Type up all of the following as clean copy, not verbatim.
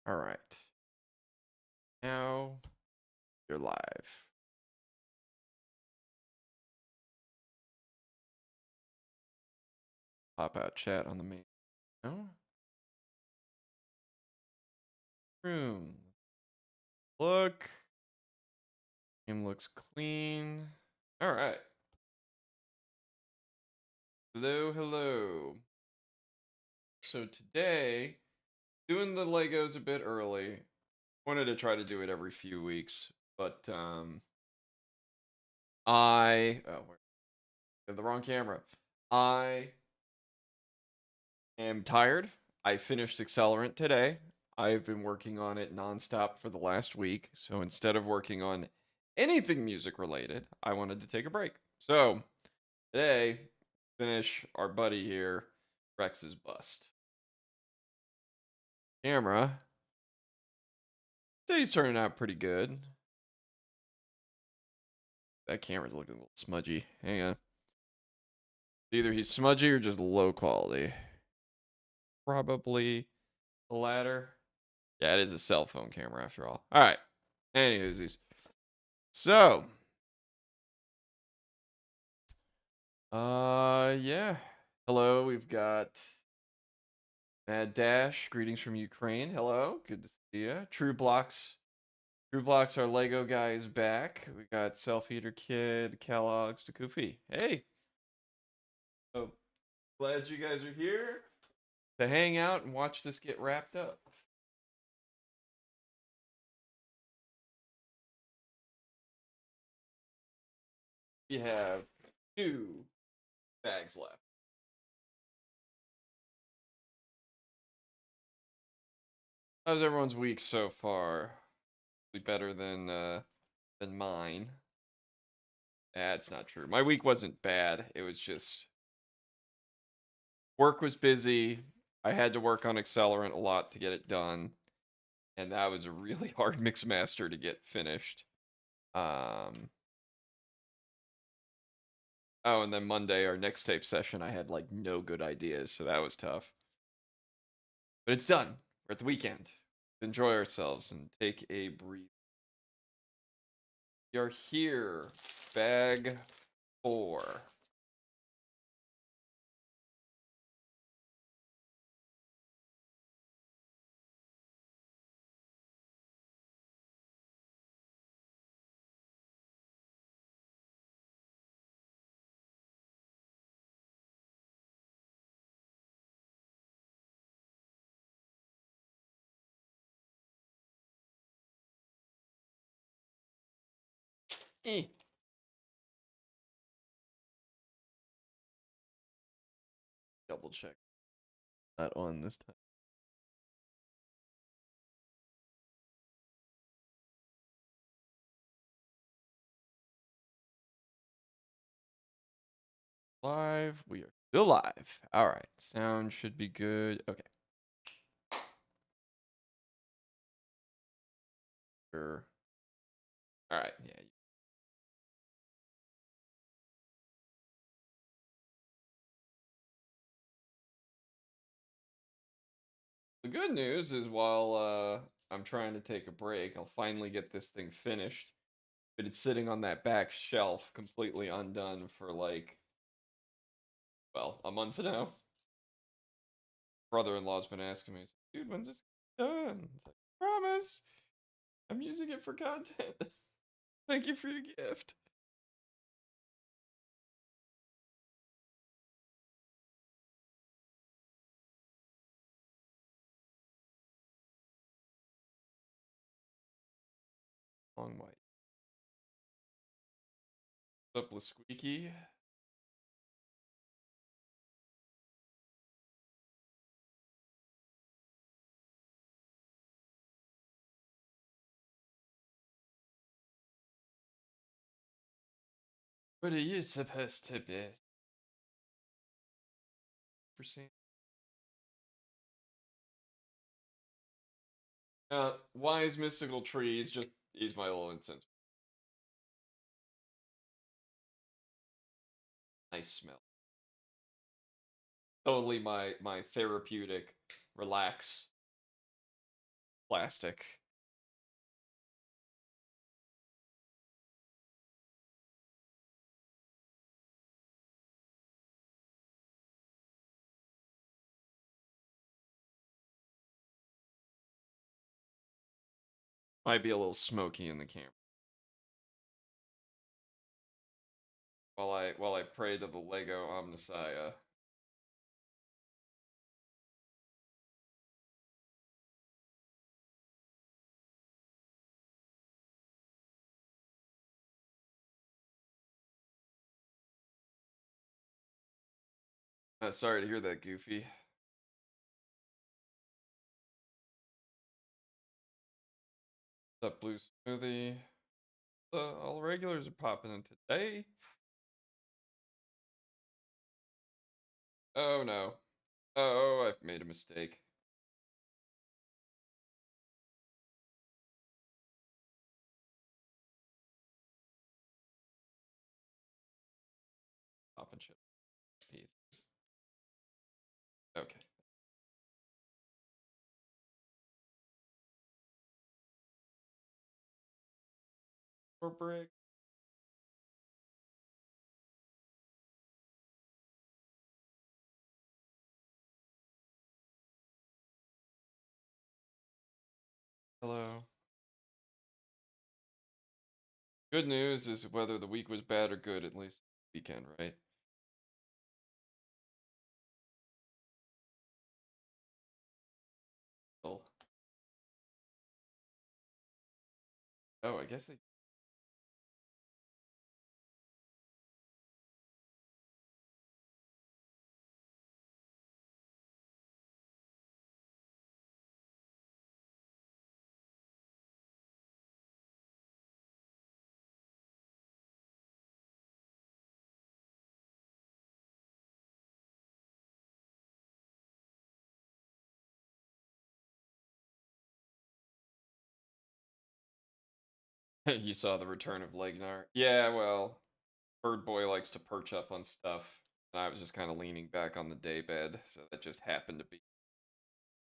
All right. Now you're live. Pop out chat on the main. No? Room. Look. Game looks clean. All right. Hello, hello. So today, doing the Legos a bit early. Wanted to try to do it every few weeks, but I have the wrong camera. I am tired. I finished Accelerant today. I've been working on it nonstop for the last week. So instead of working on anything music related, I wanted to take a break. So today, finish our buddy here, Rex's bust. Camera. He's turning out pretty good. That camera's looking a little smudgy. Hang on. Either he's smudgy or just low quality. Probably the latter. Yeah, it is a cell phone camera after all. All right. Anywho's. So, yeah. Hello, we've got Mad Dash. Greetings from Ukraine. Hello, good to see you. True Blocks. True Blocks, our Lego guy is back. We got Self Eater Kid, Kellogg's, to Koofy. Hey. So glad you guys are here to hang out and watch this get wrapped up. We have 2 bags left. How's everyone's week so far? Better than mine. That's not true. My week wasn't bad. It was just work was busy. I had to work on Accelerant a lot to get it done, and that was a really hard mix master to get finished. Oh, and then Monday, our next tape session, I had like no good ideas, so that was tough. But it's done. We're at the weekend. Enjoy ourselves and take a breathe. We are here. Bag 4. Eh. Double check that on this time. Live. We are still live. All right. Sound should be good. Okay. Sure. All right. Yeah. The good news is while I'm trying to take a break, I'll finally get this thing finished. But it's sitting on that back shelf completely undone for like, well, a month now. Brother-in-law's been asking me, dude, when's this done? It's like, promise. I'm using it for content. Thank you for your gift. Long white. What's up, Squeaky? What are you supposed to be? Wise mystical trees, just he's my little incense. Nice smell. Totally my therapeutic relax. plastic. Might be a little smoky in the camera. While I pray to the Lego Omnissiah. Sorry to hear that, Goofy. What's up, Blue Smoothie? All the regulars are popping in today. Oh no. Oh, I've made a mistake. Pop and chip. Peace. Okay. Or brick. Hello. Good news is whether the week was bad or good, at least weekend, right? Oh, I guess they you saw the return of Locknar. Yeah, well, Bird Boy likes to perch up on stuff, and I was just kind of leaning back on the daybed, so that just happened to be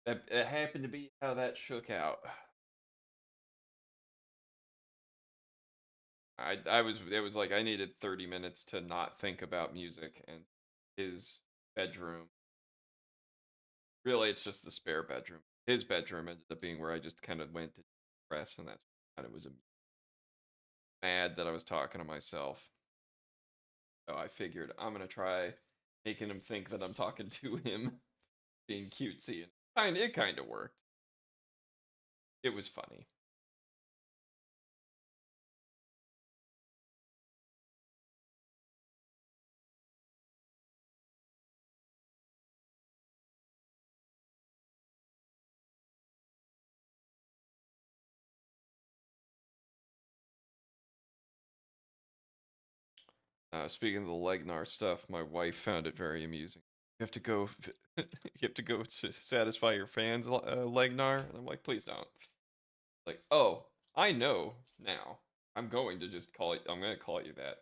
that it happened to be how that shook out. I was it was like I needed 30 minutes to not think about music, and his bedroom. Really, it's just the spare bedroom. His bedroom ended up being where I just kind of went to rest, and that's kind of was mad that I was talking to myself. So I figured I'm gonna try making him think that I'm talking to him, being cutesy, and it kind of worked. It was funny. Speaking of the Legnar stuff, my wife found it very amusing. You have to go, you have to go to satisfy your fans, Legnar. And I'm like, please don't. Like, oh, I know now. I'm going to just call it. I'm going to call you that.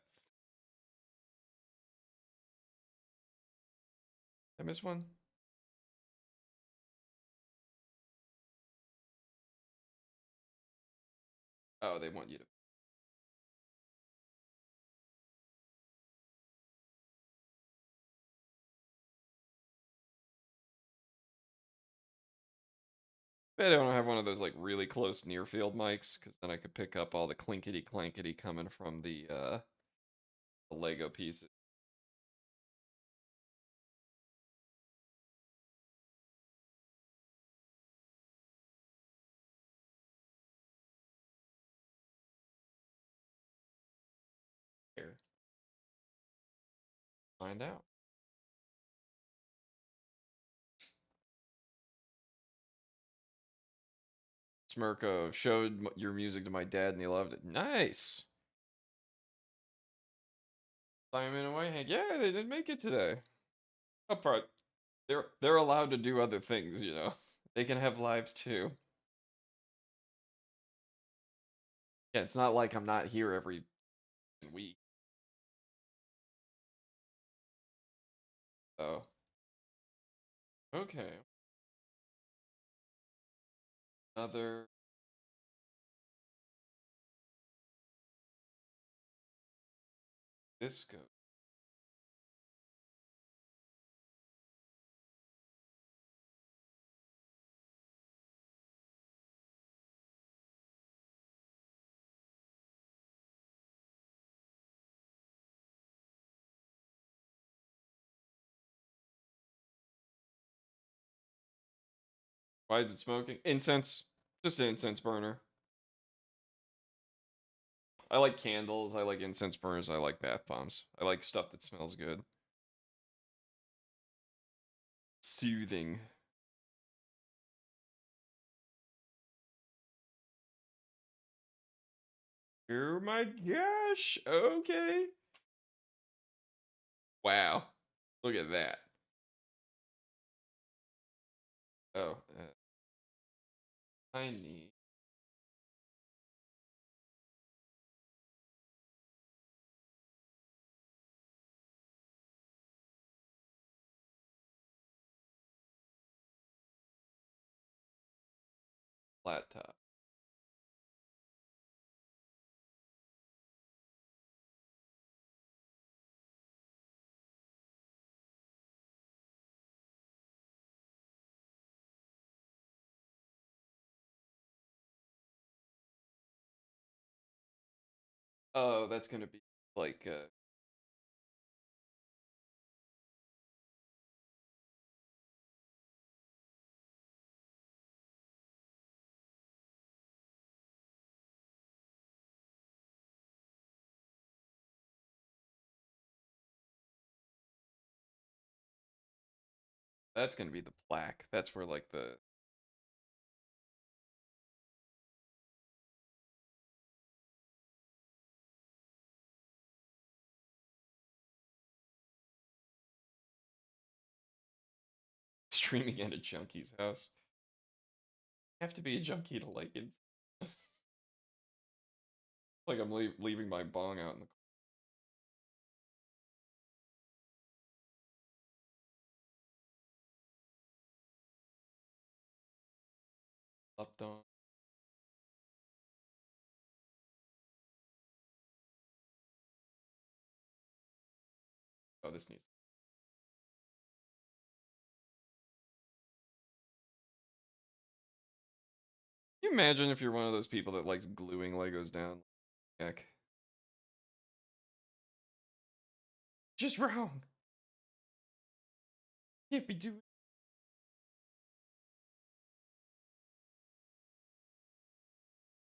I miss one. Oh, they want you to. I don't have one of those like really close near field mics because then I could pick up all the clinkety clankety coming from the Lego pieces. Here, find out. Smirko showed your music to my dad and he loved it. Nice. Simon and Whitehead. Yeah, they didn't make it today. Apart, they're allowed to do other things, you know. They can have lives too. Yeah, it's not like I'm not here every week. So okay. Another disco. Why is it smoking? Incense. Just an incense burner. I like candles. I like incense burners. I like bath bombs. I like stuff that smells good. Soothing. Oh my gosh. Okay. Wow. Look at that. Oh, I need laptop. Oh, that's gonna be like that's gonna be the plaque. That's where like the streaming at a junkie's house. You have to be a junkie to like it. Like I'm leaving my bong out in the up on. Oh, this needs. Can you imagine if you're one of those people that likes gluing Legos down? Heck, just wrong. Can't be doing.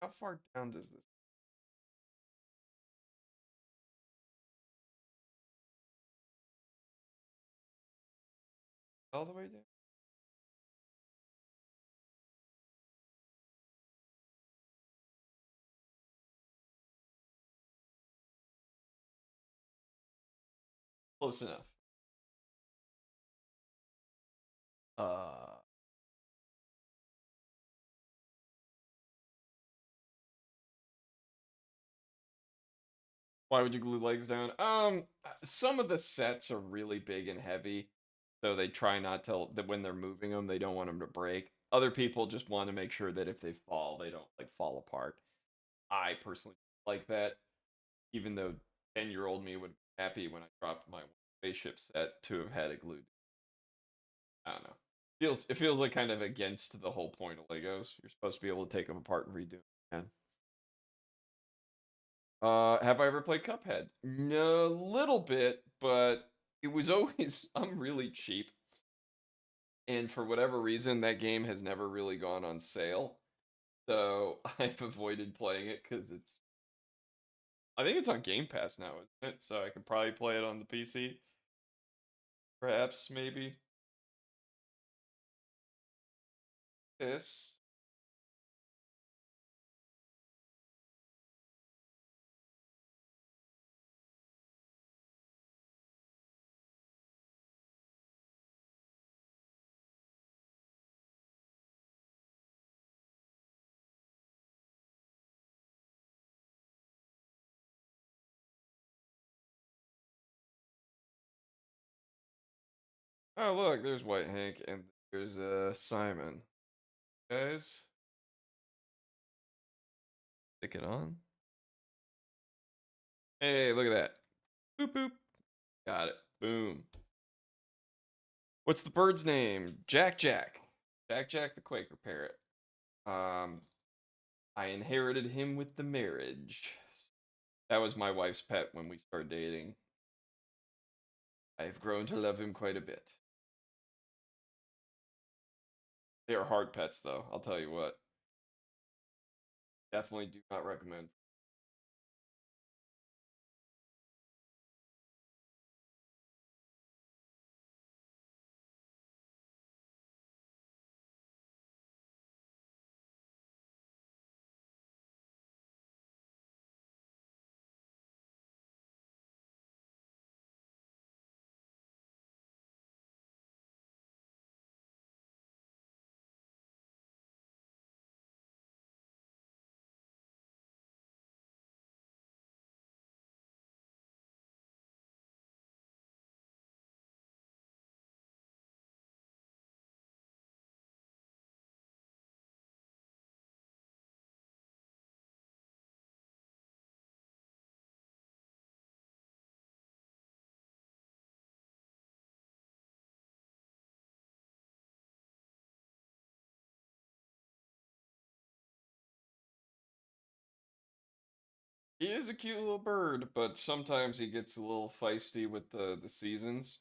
How far down does this? All the way down? Close enough. Uh, why would you glue legs down? Some of the sets are really big and heavy, so they try not to that when they're moving them, they don't want them to break. Other people just want to make sure that if they fall, they don't like fall apart. I personally like that, even though 10-year-old me would be happy when I dropped my spaceship set to have had it glued. I don't know. It feels like kind of against the whole point of Legos. You're supposed to be able to take them apart and redo them again. Have I ever played Cuphead? No, little bit, but it was always I'm really cheap, and for whatever reason, that game has never really gone on sale. So I've avoided playing it because I think it's on Game Pass now, isn't it? So I could probably play it on the PC. Perhaps, maybe. This. Oh, look, there's White Hank and there's Simon. Guys, Stick it on. Hey, look at that. Boop boop. Got it. Boom. What's the bird's name? Jack Jack. Jack Jack the Quaker parrot. Um, I inherited him with the marriage. That was my wife's pet when we started dating. I've grown to love him quite a bit. They are hard pets, though. I'll tell you what. Definitely do not recommend. He is a cute little bird, but sometimes he gets a little feisty with the seasons,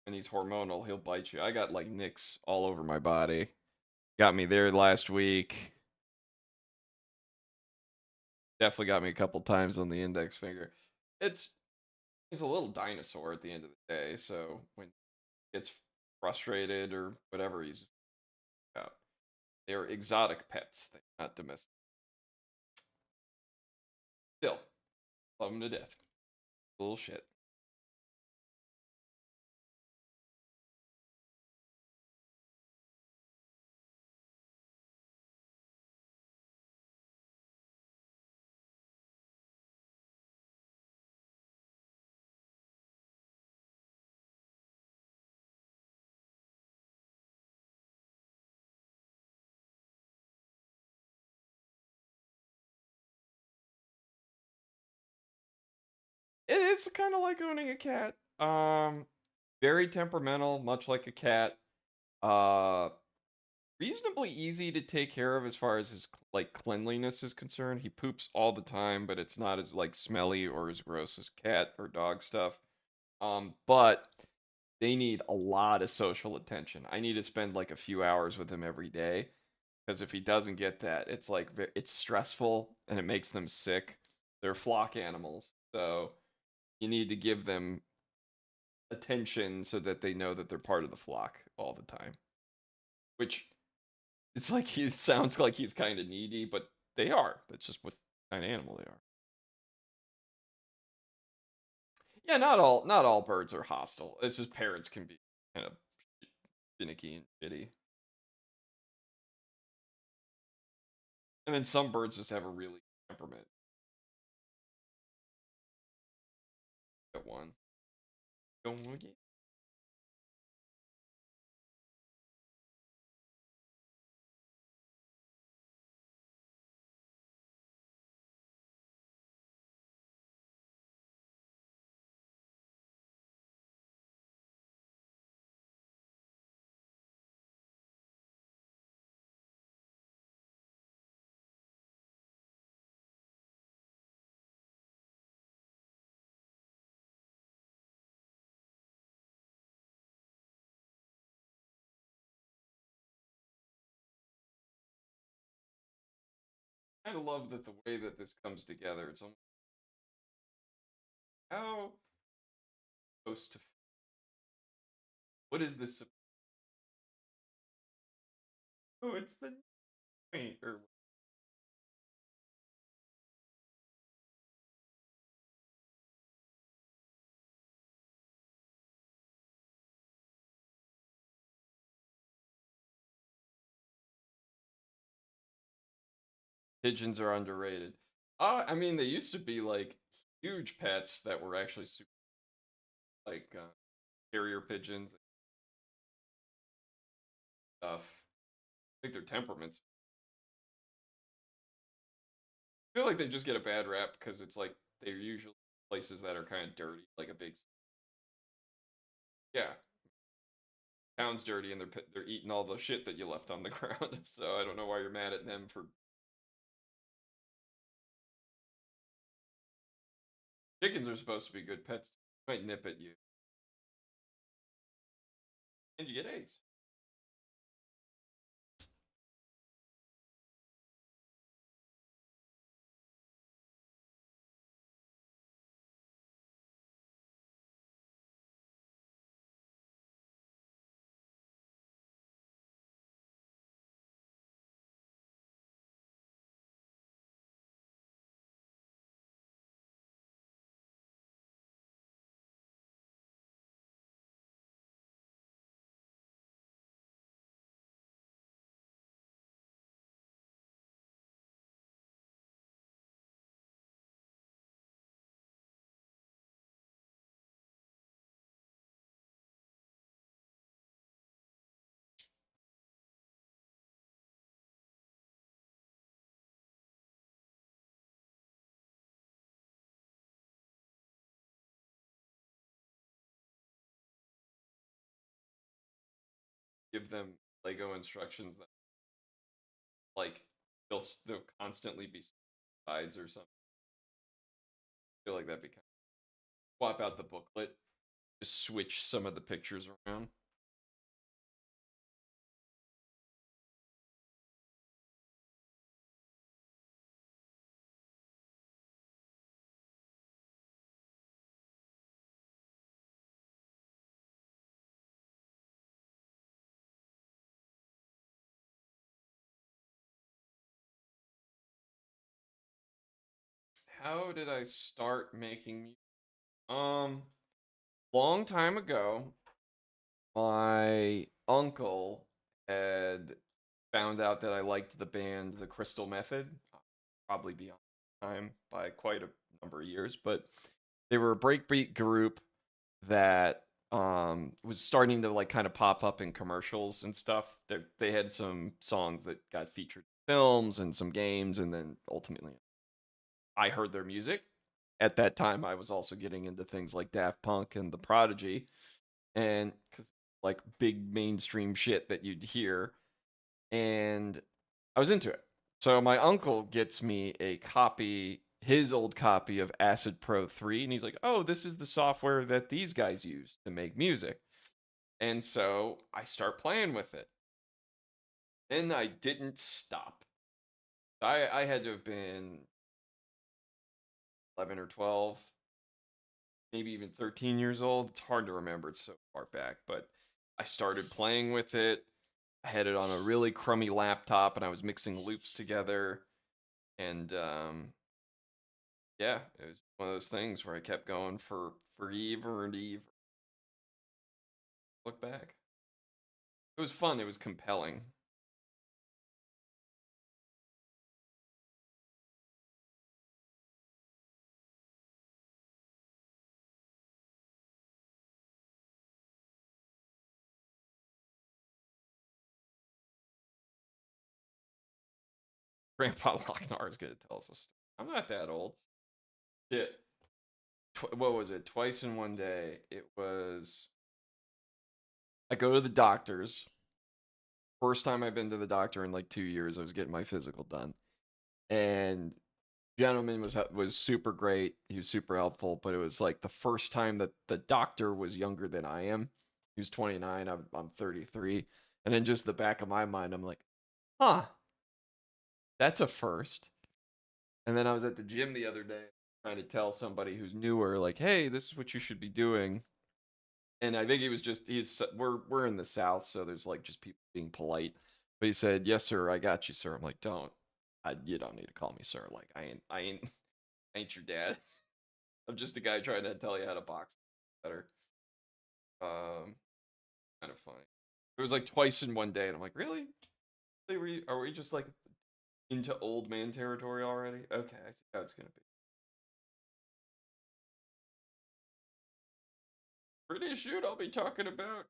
and he's hormonal. He'll bite you. I got like nicks all over my body. Got me there last week. Definitely got me a couple times on the index finger. It's he's a little dinosaur at the end of the day, so when he gets frustrated or whatever, he's just out. They're exotic pets. They're not domestic. Still, love them to death. Little shit. It's kind of like owning a cat. Very temperamental, much like a cat. Uh, Reasonably easy to take care of as far as his like cleanliness is concerned. He poops all the time, but it's not as like smelly or as gross as cat or dog stuff. But they need a lot of social attention. I need to spend like a few hours with him every day because if he doesn't get that, it's like it's stressful and it makes them sick. They're flock animals, so you need to give them attention so that they know that they're part of the flock all the time. Which it's like he sounds like he's kind of needy, but they are. That's just what kind of animal they are. Yeah, not all birds are hostile. It's just parrots can be kind of finicky and shitty. And then some birds just have a really temperament. That one. Don't want to get. I love that the way that this comes together. It's almost how supposed to. What is this? Oh, it's the paint or pigeons are underrated. I mean, they used to be like huge pets that were actually super like carrier pigeons and stuff. I think their temperaments feel like they just get a bad rap because it's like they're usually places that are kind of dirty, like a big yeah, town's dirty and they're eating all the shit that you left on the ground. So I don't know why you're mad at them for chickens are supposed to be good pets. Might nip at you and you get eggs. Give them Lego instructions that like they'll constantly be sides or something. I feel like that'd be kind of swap out the booklet, just switch some of the pictures around. How did I start making music? Um, long time ago, my uncle had found out that I liked the band The Crystal Method, probably beyond time by quite a number of years, but they were a breakbeat group that was starting to like kind of pop up in commercials and stuff. They had some songs that got featured in films and some games, and then ultimately I heard their music. At that time, I was also getting into things like Daft Punk and The Prodigy, and because like big mainstream shit that you'd hear, and I was into it. So my uncle gets me a copy, his old copy of Acid Pro 3, and he's like, "Oh, this is the software that these guys use to make music." And so I start playing with it. And I didn't stop. I had to have been 11 or 12, maybe even 13 years old. It's hard to remember, it's so far back, but I started playing with it. I had it on a really crummy laptop and I was mixing loops together. And yeah, it was one of those things where I kept going for forever and ever. Look back. It was fun, it was compelling. Grandpa Locknar is going to tell us a story. I'm not that old. Shit. What was it? Twice in one day. It was. I go to the doctor's. First time I've been to the doctor in like 2 years. I was getting my physical done, and gentleman was super great. He was super helpful, but it was like the first time that the doctor was younger than I am. He was 29. I'm 33, and then just the back of my mind, I'm like, huh, that's a first. And then I was at the gym the other day trying to tell somebody who's newer, like, hey, this is what you should be doing. And I think he was just we're in the South, so there's like just people being polite. But he said, "Yes, sir, I got you, sir." I'm like, you don't need to call me sir. Like, I ain't your dad. I'm just a guy trying to tell you how to box better. Um, Kind of funny. It was like twice in one day, and I'm like, really? Are we just like into old man territory already? Okay, I see how it's gonna be. Pretty soon I'll be talking about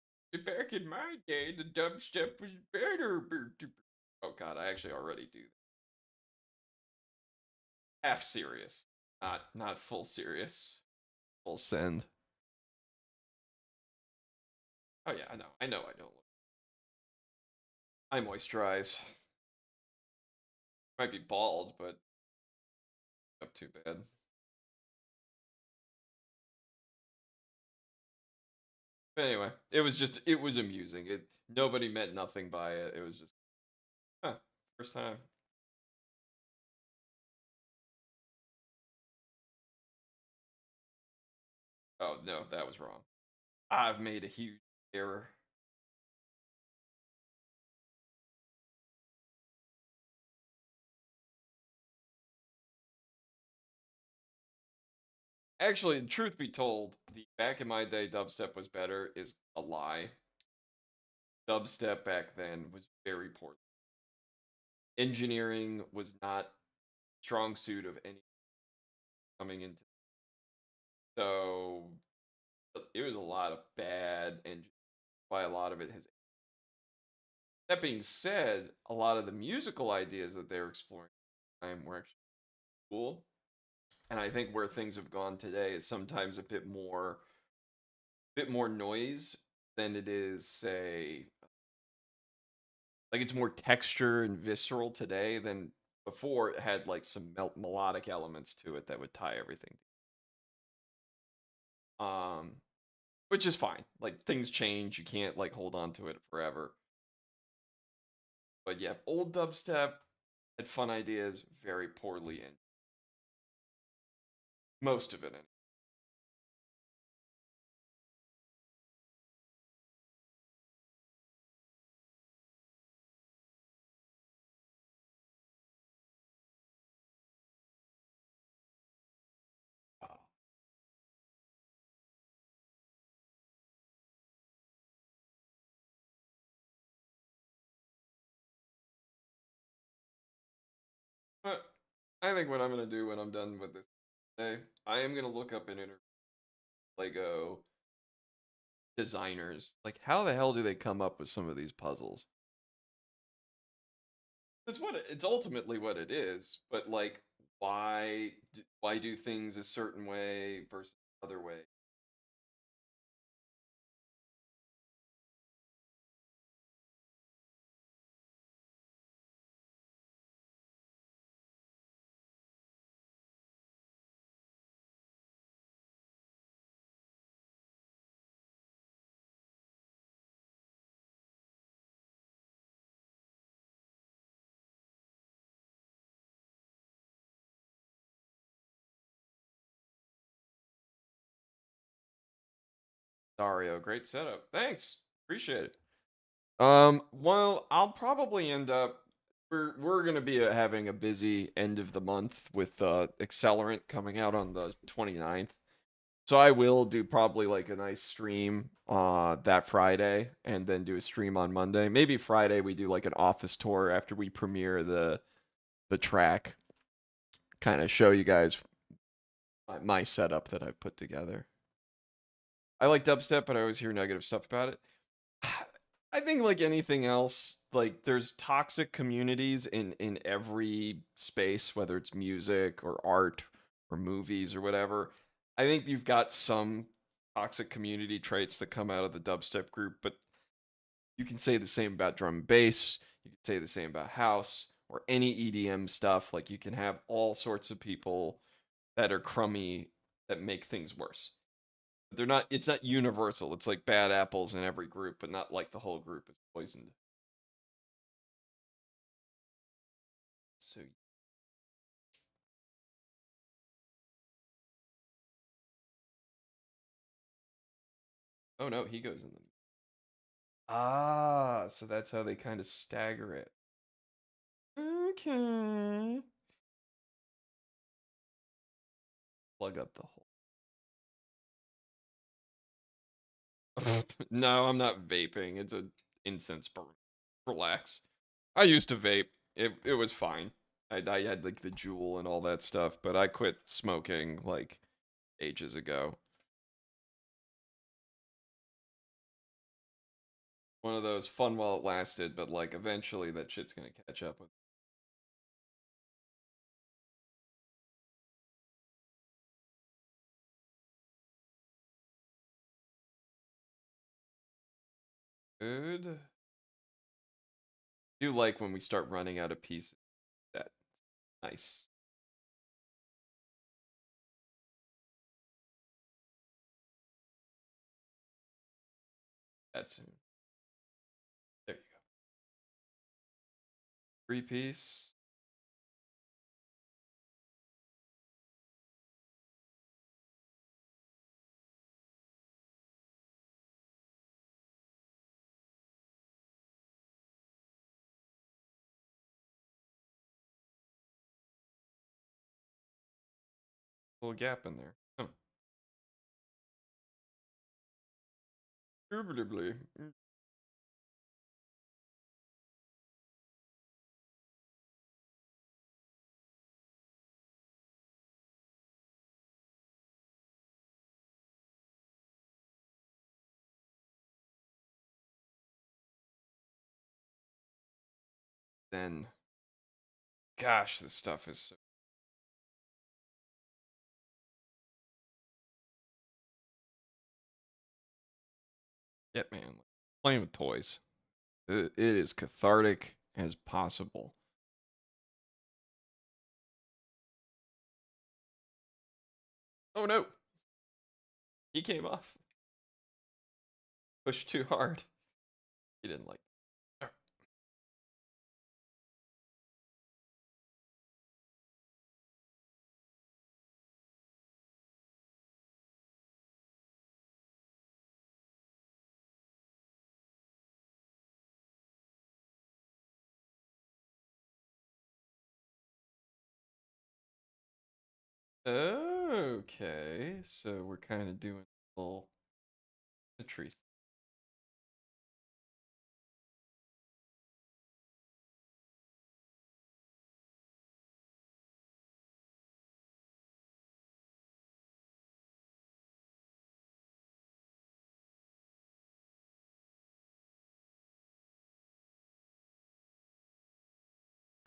back in my day, the dubstep was better. Oh God, I actually already do half serious, not full serious, full send. Oh yeah, I know I don't look. I moisturize. Might be bald, but up too bad. But anyway, it was amusing. Nobody meant nothing by it. It was just huh, first time. Oh no, that was wrong. I've made a huge error. Actually, truth be told, the back in my day dubstep was better is a lie. Dubstep back then was very poor. Engineering was not strong suit of any coming into. So it was a lot of bad engineering. Why a lot of it has. That being said, a lot of the musical ideas that they were exploring at the time were actually cool. And I think where things have gone today is sometimes a bit more noise than it is, say, like it's more texture and visceral today than before. It had like some melodic elements to it that would tie everything. Um, which is fine. Like things change. You can't like hold on to it forever. But yeah, old dubstep had fun ideas, very poorly in most of it. In. But I think what I'm gonna do when I'm done with this today, I am gonna look up an interview Lego designers. Like, how the hell do they come up with some of these puzzles? It's ultimately what it is, but like, why do things a certain way versus other way? Dario, great setup. Thanks, appreciate it. Well, I'll probably end up. We're gonna be having a busy end of the month with Accelerant coming out on the 29th. So I will do probably like a nice stream that Friday and then do a stream on Monday. Maybe Friday we do like an office tour after we premiere the track. Kind of show you guys my setup that I've put together. I like dubstep, but I always hear negative stuff about it. I think like anything else, like there's toxic communities in every space, whether it's music or art or movies or whatever. I think you've got some toxic community traits that come out of the dubstep group, but you can say the same about drum and bass. You can say the same about house or any EDM stuff. Like you can have all sorts of people that are crummy that make things worse. They're not. It's not universal. It's like bad apples in every group, but not like the whole group is poisoned. So, oh no, he goes in the. Ah, so that's how they kind of stagger it. Okay. Plug up the hole. No, I'm not vaping. It's a incense burn. Relax. I used to vape. It was fine. I had like the jewel and all that stuff, but I quit smoking like ages ago. One of those fun while it lasted, but like eventually that shit's gonna catch up with. good. Do like when we start running out of pieces. That nice. That's soon. There you go. 3-piece. Little gap in there. Oh. Indubitably. Then, gosh, this stuff is so. Yeah, man. Playing with toys. It is cathartic as possible. Oh no. He came off. Pushed too hard. He didn't like it. Okay, so we're kind of doing a little tree.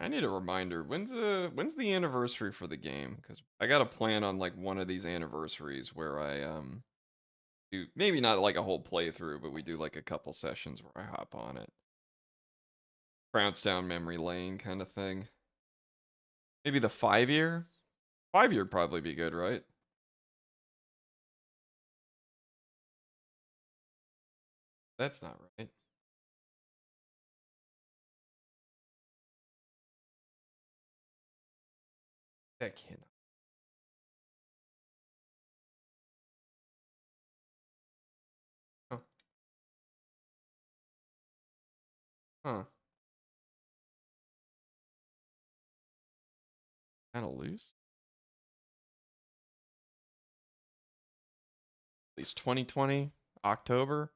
I need a reminder. When's the anniversary for the game? Because I got a plan on like one of these anniversaries where I do maybe not like a whole playthrough, but we do like a couple sessions where I hop on it. Bounce down memory lane kind of thing. Maybe the 5 year? 5 year probably be good, right? That's not right. That can't. Oh, huh. Kind of loose. At least 2020 October,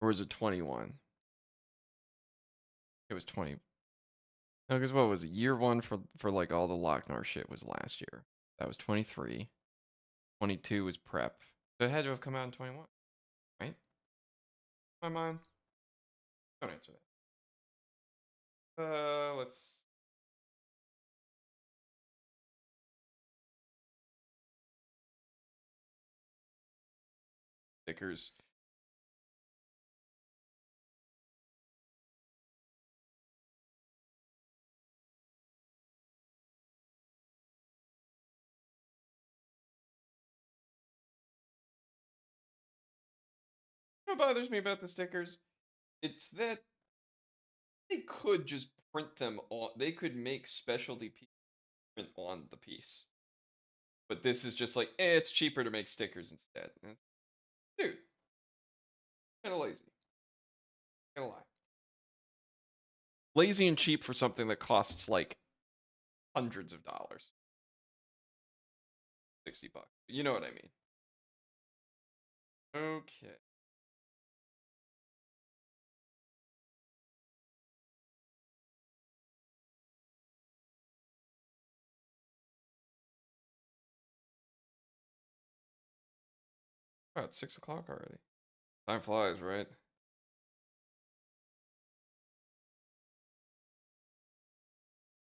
or was it 21? It was 20. No, because what was it? Year one for like all the Locknar shit was last year. That was 23. 22 was prep. So it had to have come out in 21, right? My mind. Don't answer that. Let's stickers. What bothers me about the stickers? It's that they could just print them on. They could make specialty print on the piece. But this is just like, it's cheaper to make stickers instead. Dude, kind of lazy. Gonna lie. Lazy and cheap for something that costs like hundreds of dollars. $60. You know what I mean? Okay. Oh, it's 6 o'clock already. Time flies, right?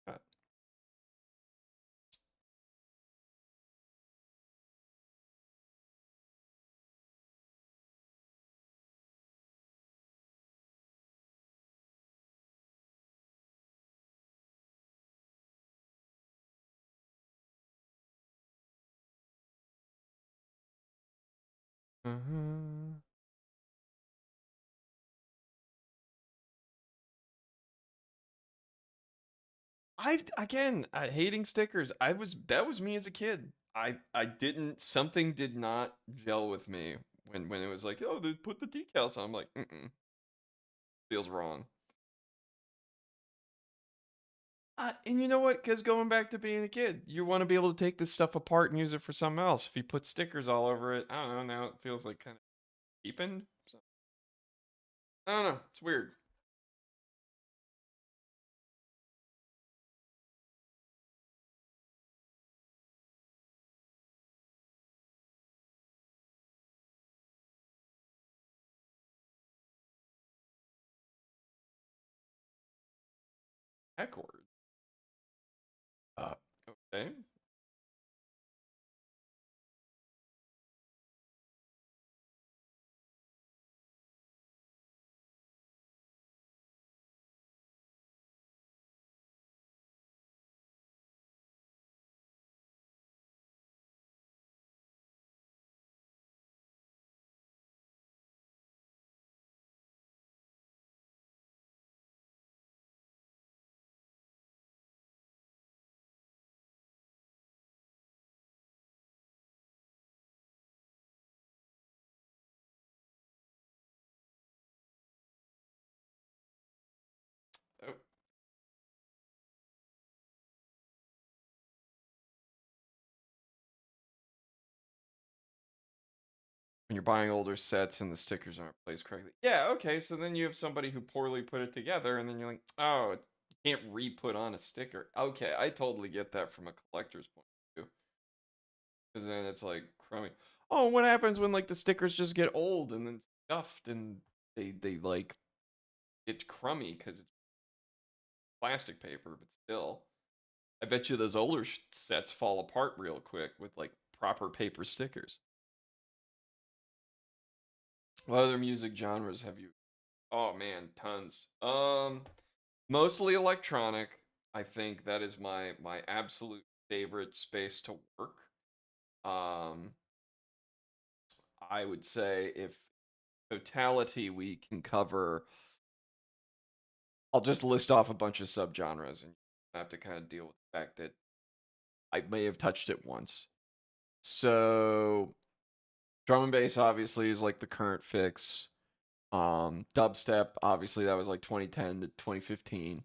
Uh, Uh-huh. Hating stickers. That was me as a kid. I didn't something did not gel with me when it was like, oh, they put the decals on. I'm like, feels wrong. And you know what? Because going back to being a kid, you want to be able to take this stuff apart and use it for something else. If you put stickers all over it, I don't know. Now it feels like kind of cheapened. So, I don't know. It's weird. Heckord. Uh, okay. Oh, when you're buying older sets and the stickers aren't placed correctly. Yeah, okay. So then you have somebody who poorly put it together, and then you're like, oh, you can't re-put on a sticker. Okay, I totally get that from a collector's point of view, because then it's like crummy. Oh, what happens when like the stickers just get old and then scuffed and they like get crummy because it's plastic paper, but still, I bet you those older sets fall apart real quick with like proper paper stickers. What other music genres have you? Oh man, tons. Mostly electronic. I think that is my absolute favorite space to work. Um, I would say if totality we can cover, I'll just list off a bunch of subgenres and you have to kind of deal with the fact that I may have touched it once. So drum and bass obviously is like the current fix. Dubstep obviously that was like 2010 to 2015.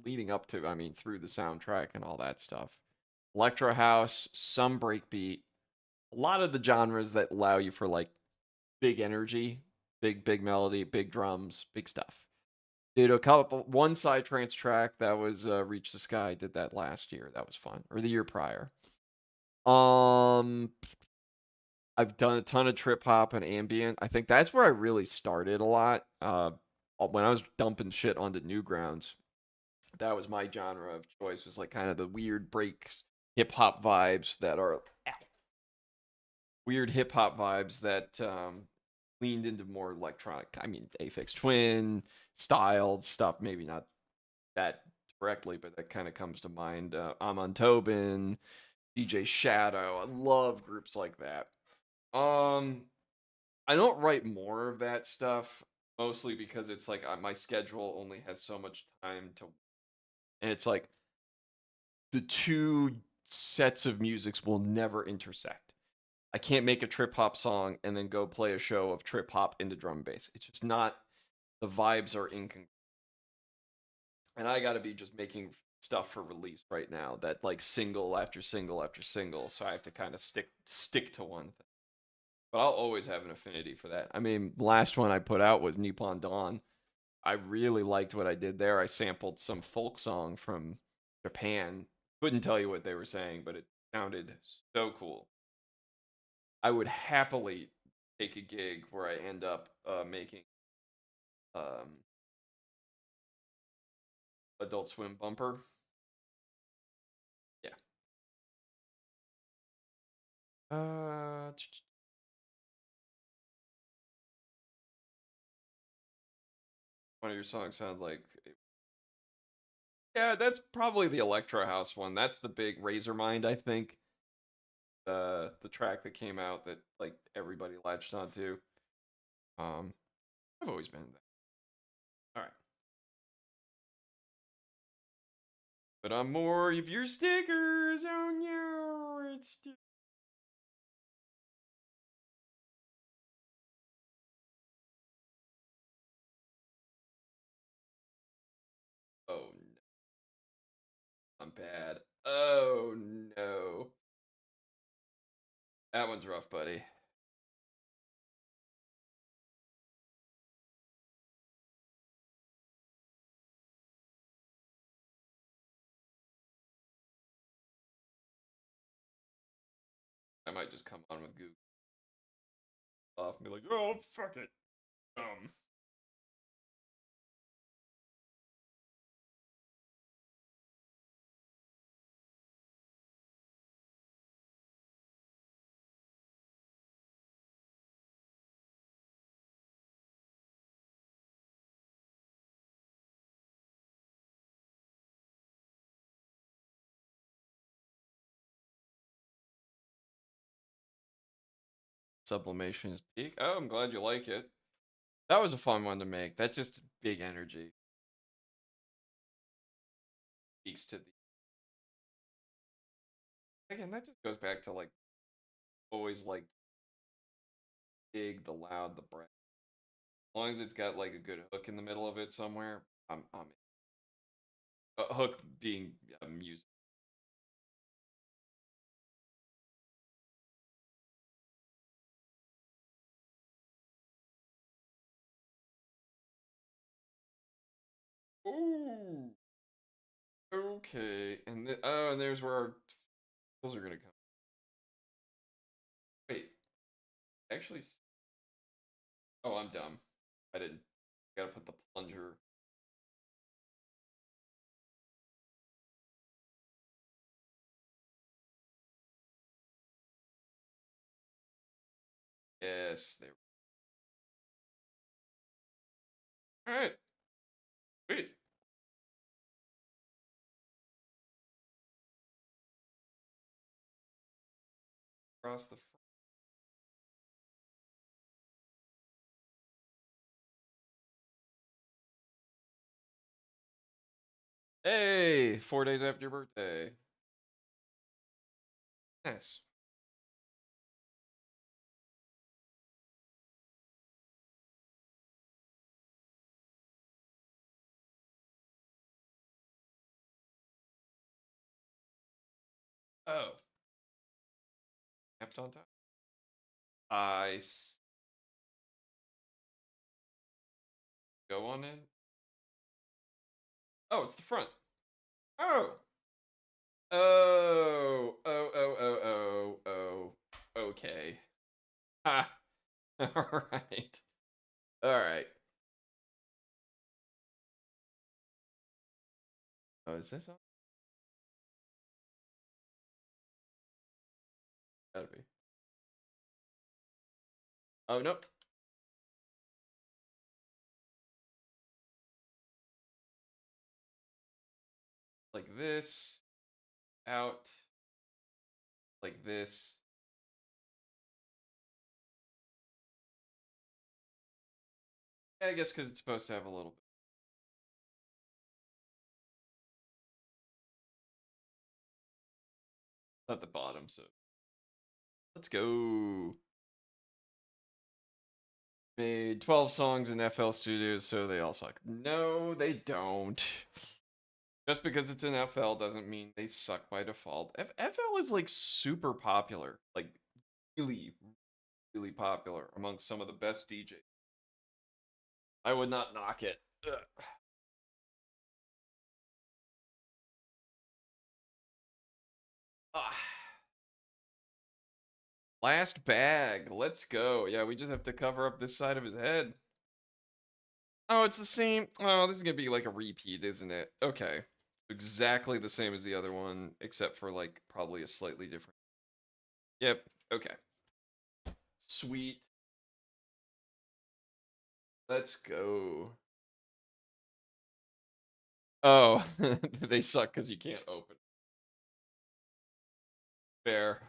Leading up to, I mean, through the soundtrack and all that stuff. Electro house, some breakbeat, a lot of the genres that allow you for like big energy, big melody, big drums, big stuff. Did a couple one side trance track that was Reach the Sky. Did that last year. That was fun, or the year prior. Um, I've done a ton of trip hop and ambient. I think that's where I really started a lot. When I was dumping shit onto Newgrounds, that was my genre of choice. Was like kind of the weird breaks, hip hop vibes that are weird hip hop vibes that leaned into more electronic. I mean, Aphex Twin styled stuff. Maybe not that directly, but that kind of comes to mind. Amon Tobin, DJ Shadow. I love groups like that. Um, I don't write more of that stuff mostly because it's like my schedule only has so much time to, and it's like the two sets of musics will never intersect. I can't make a trip hop song and then go play a show of trip hop into drum and bass. It's just not, the vibes are incongruent. And I got to be just making stuff for release right now that like single after single after single, so I have to kind of stick to one thing. But I'll always have an affinity for that. I mean, last one I put out was Nippon Dawn. I really liked what I did there. I sampled some folk song from Japan. Couldn't tell you what they were saying, but it sounded so cool. I would happily take a gig where I end up making um, Adult Swim bumper. Yeah. Uh, One of your songs sounds like, yeah, that's probably the Electro House one. That's the big Razor Mind, I think. the track that came out that like everybody latched onto. I've always been that. All right. But on more of your stickers. Oh no, it's oh no, I'm bad. Oh no, that one's rough, buddy. I might just come on with Google off and be like, oh fuck it. Sublimation is peak. Oh, I'm glad you like it. That was a fun one to make. That's just big energy. Speaks to the again. That just goes back to like always like big, the loud, the bright. As long as it's got like a good hook in the middle of it somewhere, I'm a hook being music. Ooh. Okay. And oh, and there's where our fills are gonna come. Wait. Actually. Oh, I'm dumb. I didn't. I gotta put the plunger. Yes. There. All right. Wait. Across the. Hey, 4 days after your birthday. Nice. Oh, kept on time. I go on in. Oh, it's the front. Oh. Oh. Oh. Oh. Oh. Oh. Oh. Okay. Ah. All right. All right. Oh, is this on? Gotta be. Oh nope. Like this. Out. Like this. Yeah, I guess because it's supposed to have a little bit. At the bottom, so let's go. Made 12 songs in FL Studios, so they all suck. No, they don't. Just because it's in FL doesn't mean they suck by default. FL is like super popular, like really, really popular amongst some of the best DJs. I would not knock it. Ugh. Ah. Last bag. Let's go. Yeah, we just have to cover up this side of his head. Oh, it's the same. Oh, this is gonna be like a repeat, isn't it? Okay. Exactly the same as the other one, except for like probably a slightly different. Yep. Okay. Sweet. Let's go. Oh, they suck because you can't open. Fair.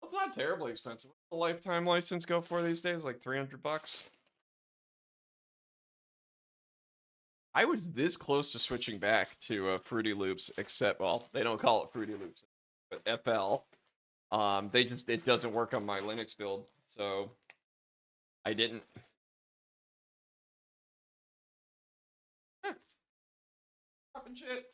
It's not terribly expensive. What's the lifetime license go for these days? Like $300? I was this close to switching back to Fruity Loops, except, well, they don't call it Fruity Loops, but FL. They just, it doesn't work on my Linux build, so I didn't. Eh, popping shit.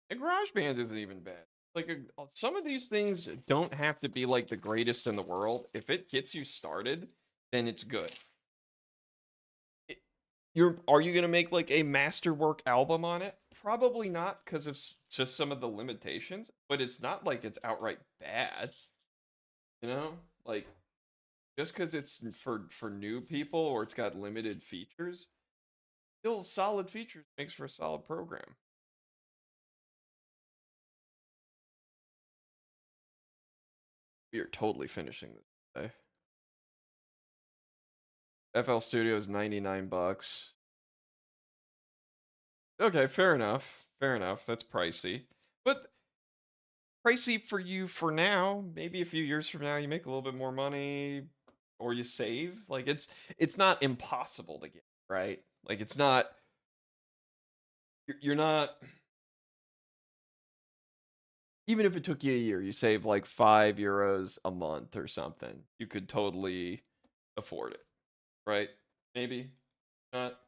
And GarageBand isn't even bad. Like some of these things don't have to be like the greatest in the world. If it gets you started, then it's good. Are you gonna make like a masterwork album on it? Probably not because of just some of the limitations. But it's not like it's outright bad. You know, like just because it's for new people or it's got limited features, still solid features makes for a solid program. We are totally finishing this today. FL Studio is $99. Okay, fair enough. Fair enough. That's pricey. But pricey for you for now. Maybe a few years from now you make a little bit more money or you save. Like it's not impossible to get, right? Like it's not you're not even if it took you a year, you save like €5 a month or something. You could totally afford it, right? Maybe not.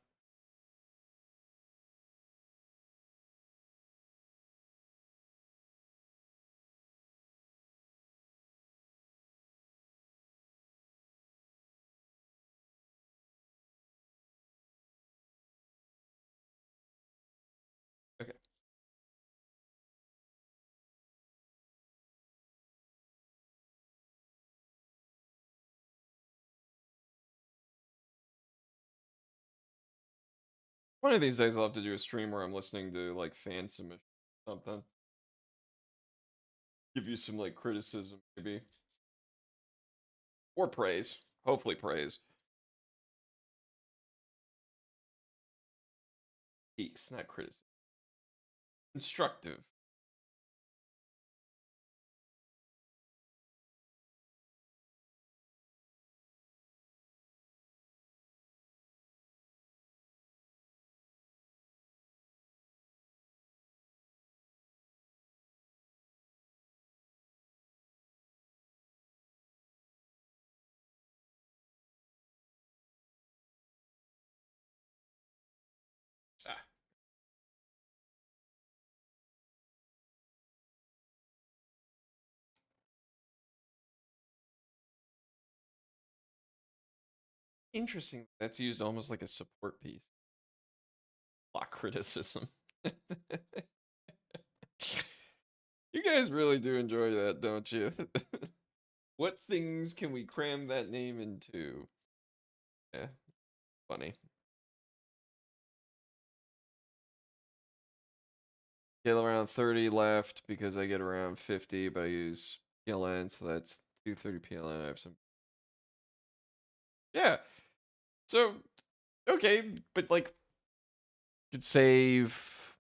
Okay. One of these days I'll have to do a stream where I'm listening to like fan submission or something. Give you some like criticism maybe. Or praise. Hopefully praise. Peaks, not criticism. Constructive. Ah, interesting. That's used almost like a support piece. Block criticism. You guys really do enjoy that, don't you? What things can we cram that name into? Yeah, funny. Get around 30 left because I get around 50, but I use PLN, so that's 230 PLN. I have some. Yeah. So, okay, but like, could save.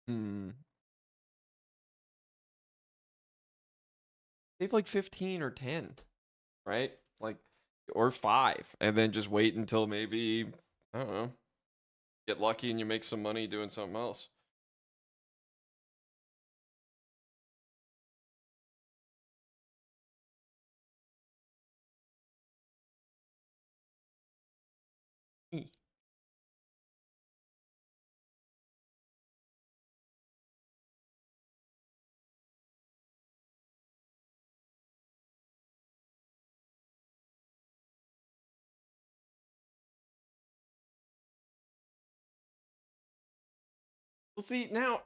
Hmm. Save like 15 or 10, right? Like, or 5, and then just wait until maybe, I don't know, get lucky and you make some money doing something else. E. Well, see, now,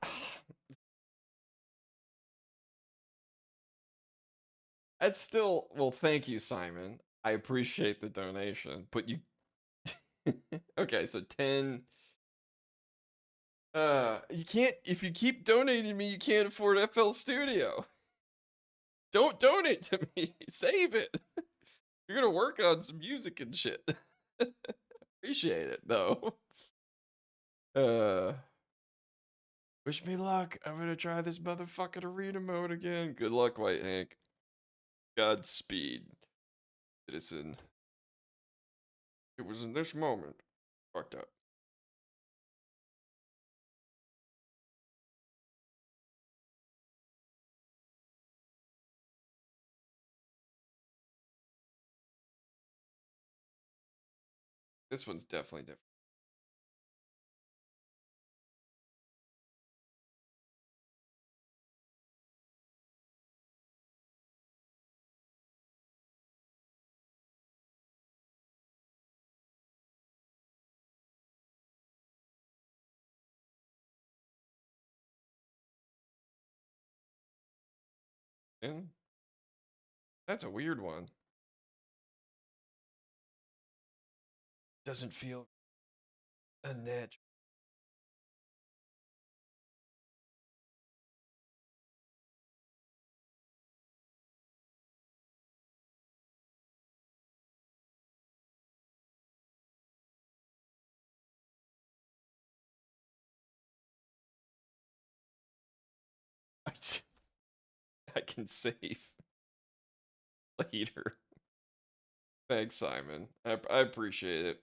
that's still, well, thank you, Simon. I appreciate the donation, but you, okay, so 10. You can't, if you keep donating me, you can't afford FL Studio. Don't donate to me. Save it. You're gonna work on some music and shit. Appreciate it though. Uh, wish me luck. I'm gonna try this motherfucking arena mode again. Good luck, White Hank. Godspeed, citizen. It was in this moment. Fucked up. This one's definitely different. And that's a weird one. Doesn't feel unnatural. I can save later. Thanks, Simon. I appreciate it.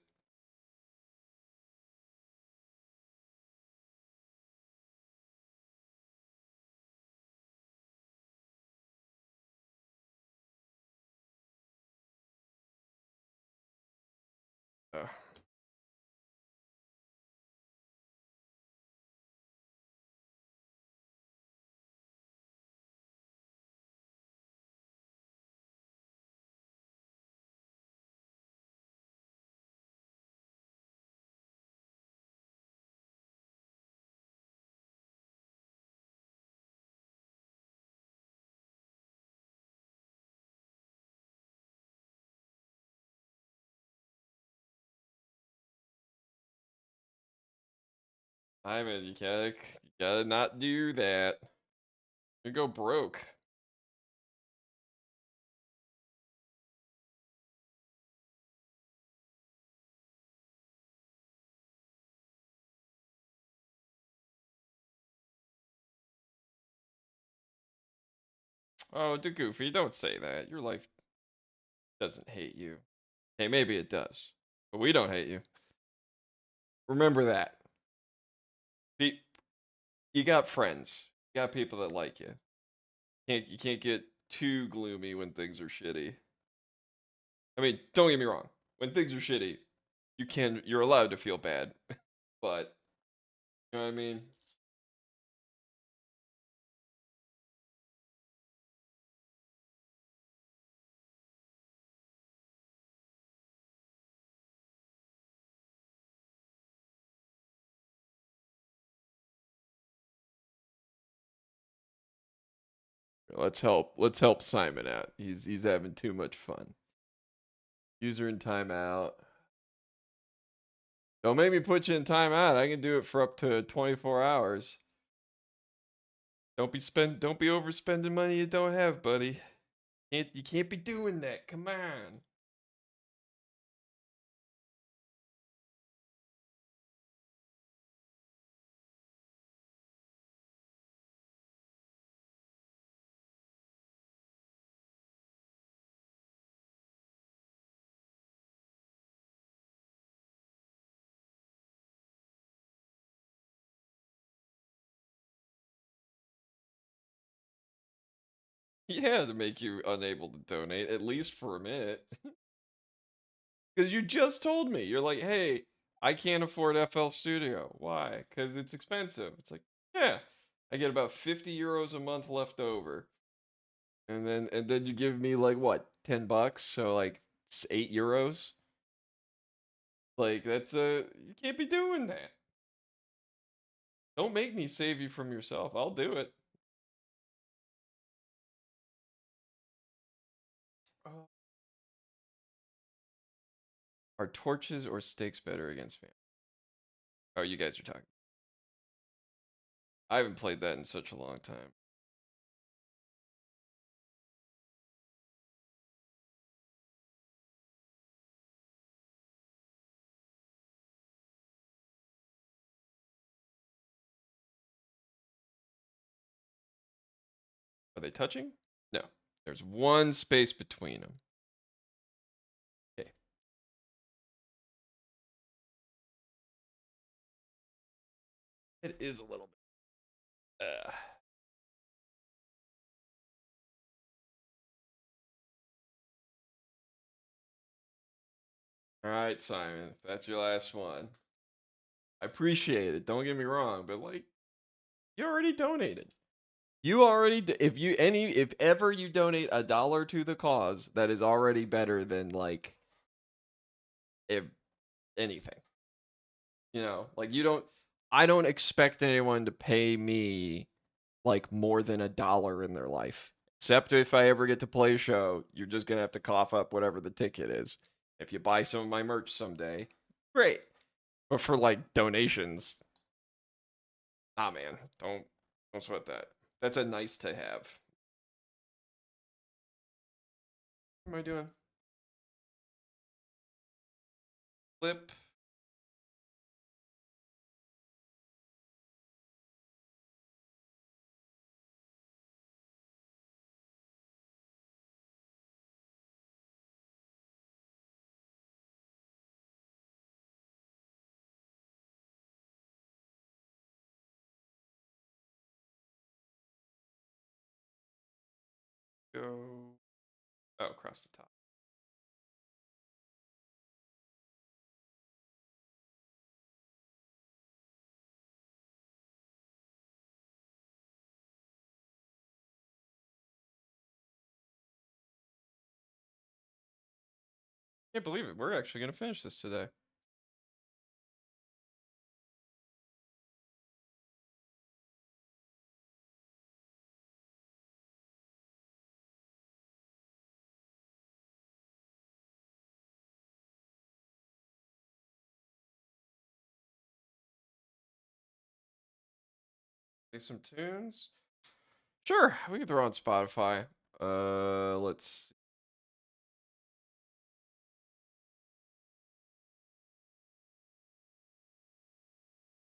Uh, Simon, you gotta not do that. You go broke. Oh, the Goofy, don't say that. Your life doesn't hate you. Hey, maybe it does, but we don't hate you. Remember that. You got friends. You got people that like you. You can't get too gloomy when things are shitty. I mean, don't get me wrong. When things are shitty, you're allowed to feel bad, but you know what I mean? Let's help Simon out. He's having too much fun. User in timeout. Don't make me put you in timeout. I can do it for up to 24 hours. Don't be overspending money you don't have, buddy. You can't be doing that. Come on. Yeah, to make you unable to donate, at least for a minute. Because you just told me. You're like, hey, I can't afford FL Studio. Why? Because it's expensive. It's like, yeah. I get about 50 euros a month left over. And then you give me like what, 10 bucks? So like 8 euros? Like that's you can't be doing that. Don't make me save you from yourself. I'll do it. Oh. Are torches or sticks better against family? Oh, you guys are talking. I haven't played that in such a long time. Are they touching? No. There's one space between them. Okay. It is a little bit. All right, Simon. If that's your last one. I appreciate it. Don't get me wrong, but like, you already donated. You already, if ever you donate $1 to the cause, that is already better than like, if anything. You know, like I don't expect anyone to pay me like more than $1 in their life. Except if I ever get to play a show, you're just gonna have to cough up whatever the ticket is. If you buy some of my merch someday, great. But for like donations, man, don't sweat that. That's a nice to have. What am I doing? Flip. Go. Oh, across the top. Can't believe it. We're actually gonna finish this today. Play some tunes. Sure, we can throw on Spotify. Let's.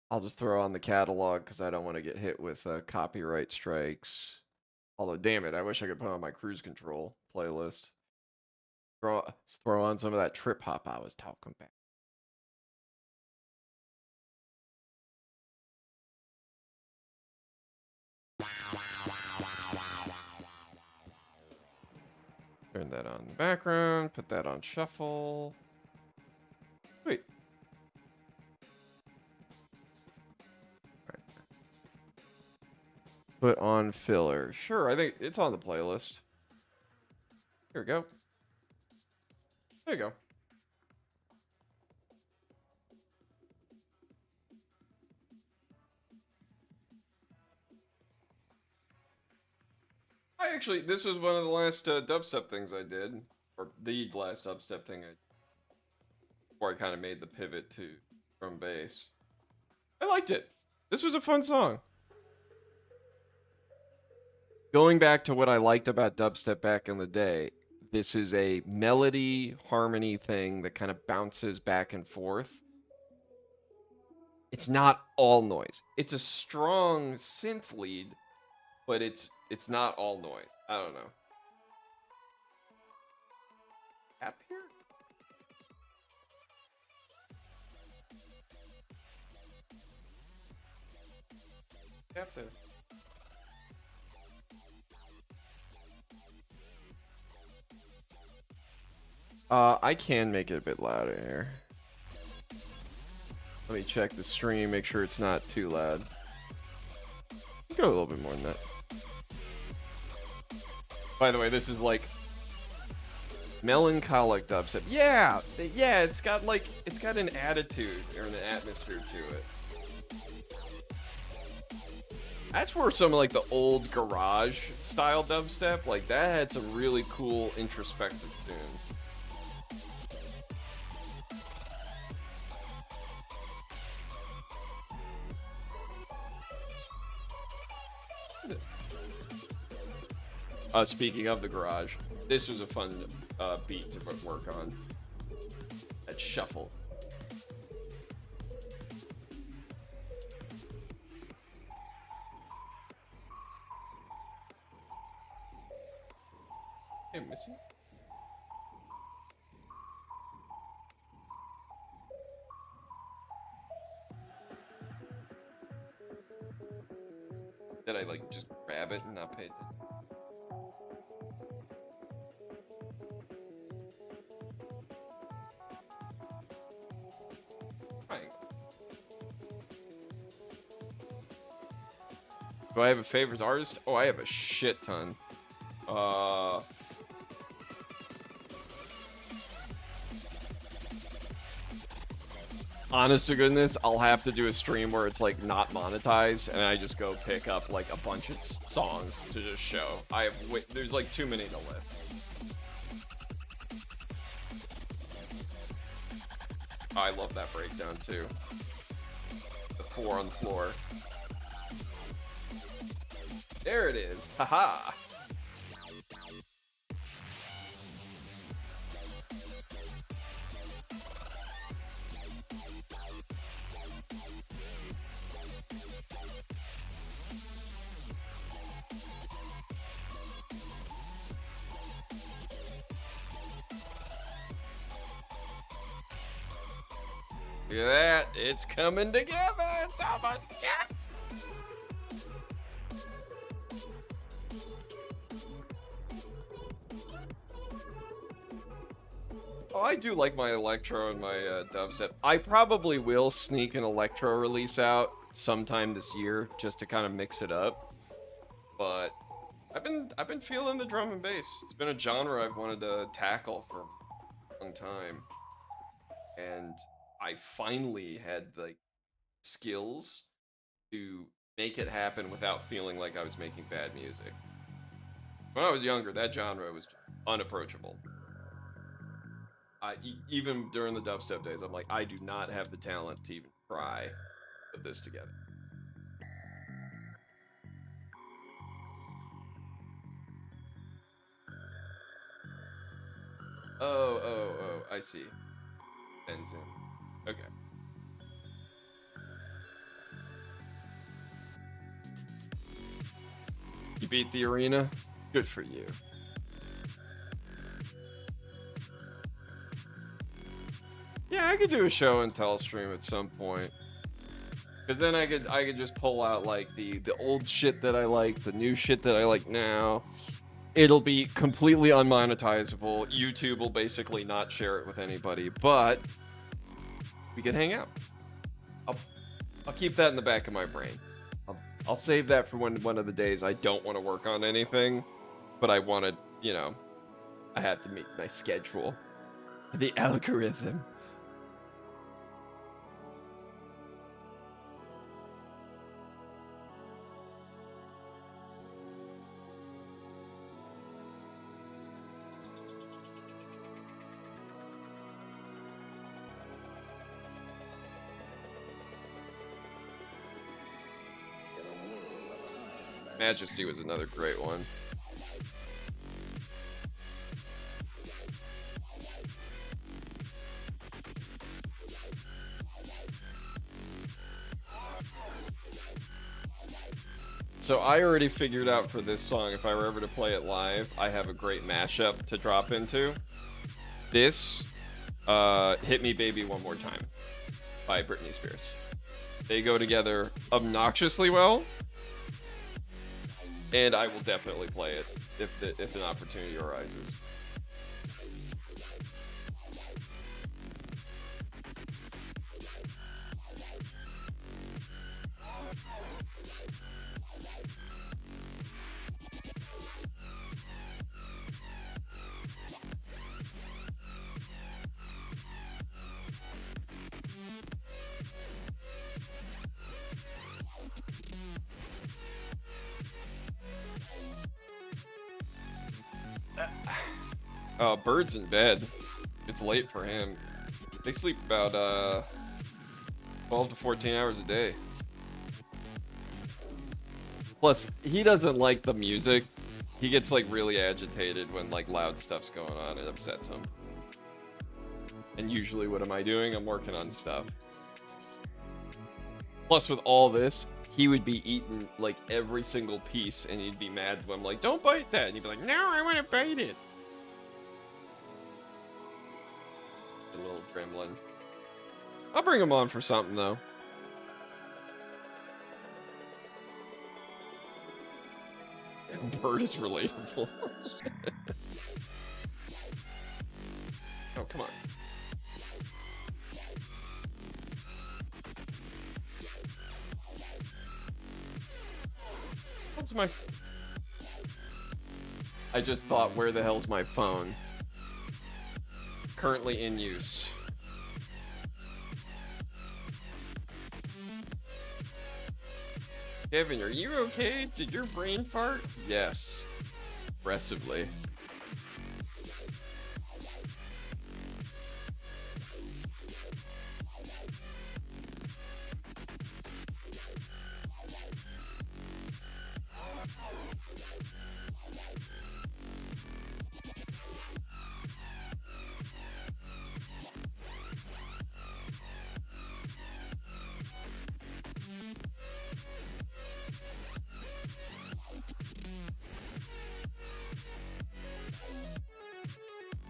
I'll just throw on the catalog because I don't want to get hit with copyright strikes. Although, damn it, I wish I could put on my cruise control playlist. Throw on some of that trip hop I was talking about. Turn that on in the background. Put that on shuffle. Sweet. Put on filler. Sure, I think it's on the playlist. Here we go. There you go. This was one of the last dubstep things I did, or the last dubstep thing before I kind of made the pivot to drum bass. I liked it. This was a fun song. Going back to what I liked about dubstep back in the day, this is a melody harmony thing that kind of bounces back and forth. It's not all noise. It's a strong synth lead, but it's not all noise. I don't know. Tap here? Tap there. I can make it a bit louder here. Let me check the stream, make sure it's not too loud. Go a little bit more than that. By the way, this is like melancholic dubstep. Yeah, it's got an attitude or an atmosphere to it. That's where some of like the old garage style dubstep, like that had some really cool introspective tunes. Speaking of the garage, this was a fun beat to work on. That shuffle. Hey, Missy. Did I like just grab it and not pay attention? Do I have a favorite artist? Oh, I have a shit ton. Honest to goodness, I'll have to do a stream where it's like not monetized, and I just go pick up like a bunch of songs to just show. I have there's like too many to list. Oh, I love that breakdown too. The 4 on the floor. There it is. Haha. Look at that. It's coming together. It's almost done. Oh, I do like my electro and my dubstep. I probably will sneak an electro release out sometime this year just to kind of mix it up. But I've been feeling the drum and bass. It's been a genre I've wanted to tackle for a long time. And I finally had the skills to make it happen without feeling like I was making bad music. When I was younger, that genre was unapproachable. Even during the dubstep days, I'm like, I do not have the talent to even try to put this together. Oh, I see. Ends in. Okay. You beat the arena? Good for you. Yeah, I could do a show and tell stream at some point. Cause then I could just pull out like the old shit that I like, the new shit that I like now. It'll be completely unmonetizable. YouTube will basically not share it with anybody, but we could hang out. I'll keep that in the back of my brain. I'll save that for one of the days I don't want to work on anything, but I want to, you know, I have to meet my schedule. The algorithm. Majesty was another great one. So I already figured out for this song, if I were ever to play it live, I have a great mashup to drop into. This, Hit Me Baby One More Time by Britney Spears. They go together obnoxiously well. And I will definitely play it if an opportunity arises. Bird's in bed. It's late for him. They sleep about 12 to 14 hours a day. Plus, he doesn't like the music. He gets like really agitated when like loud stuff's going on. It upsets him. And usually what am I doing? I'm working on stuff. Plus with all this, he would be eating like every single piece and he'd be mad when I'm like, don't bite that. And he'd be like, no, I want to bite it. A little gremlin. I'll bring him on for something though. Bird is relatable. Oh, come on. What's my... I just thought, where the hell's my phone? Currently in use. Kevin, are you okay? Did your brain fart? Yes. Aggressively.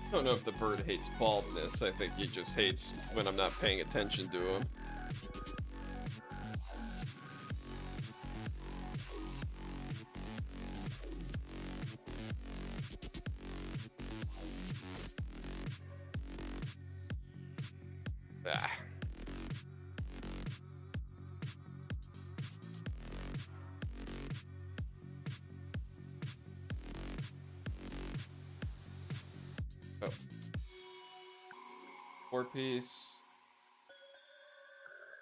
I don't know if the bird hates baldness. I think he just hates when I'm not paying attention to him. Ah. Oh. 4-piece.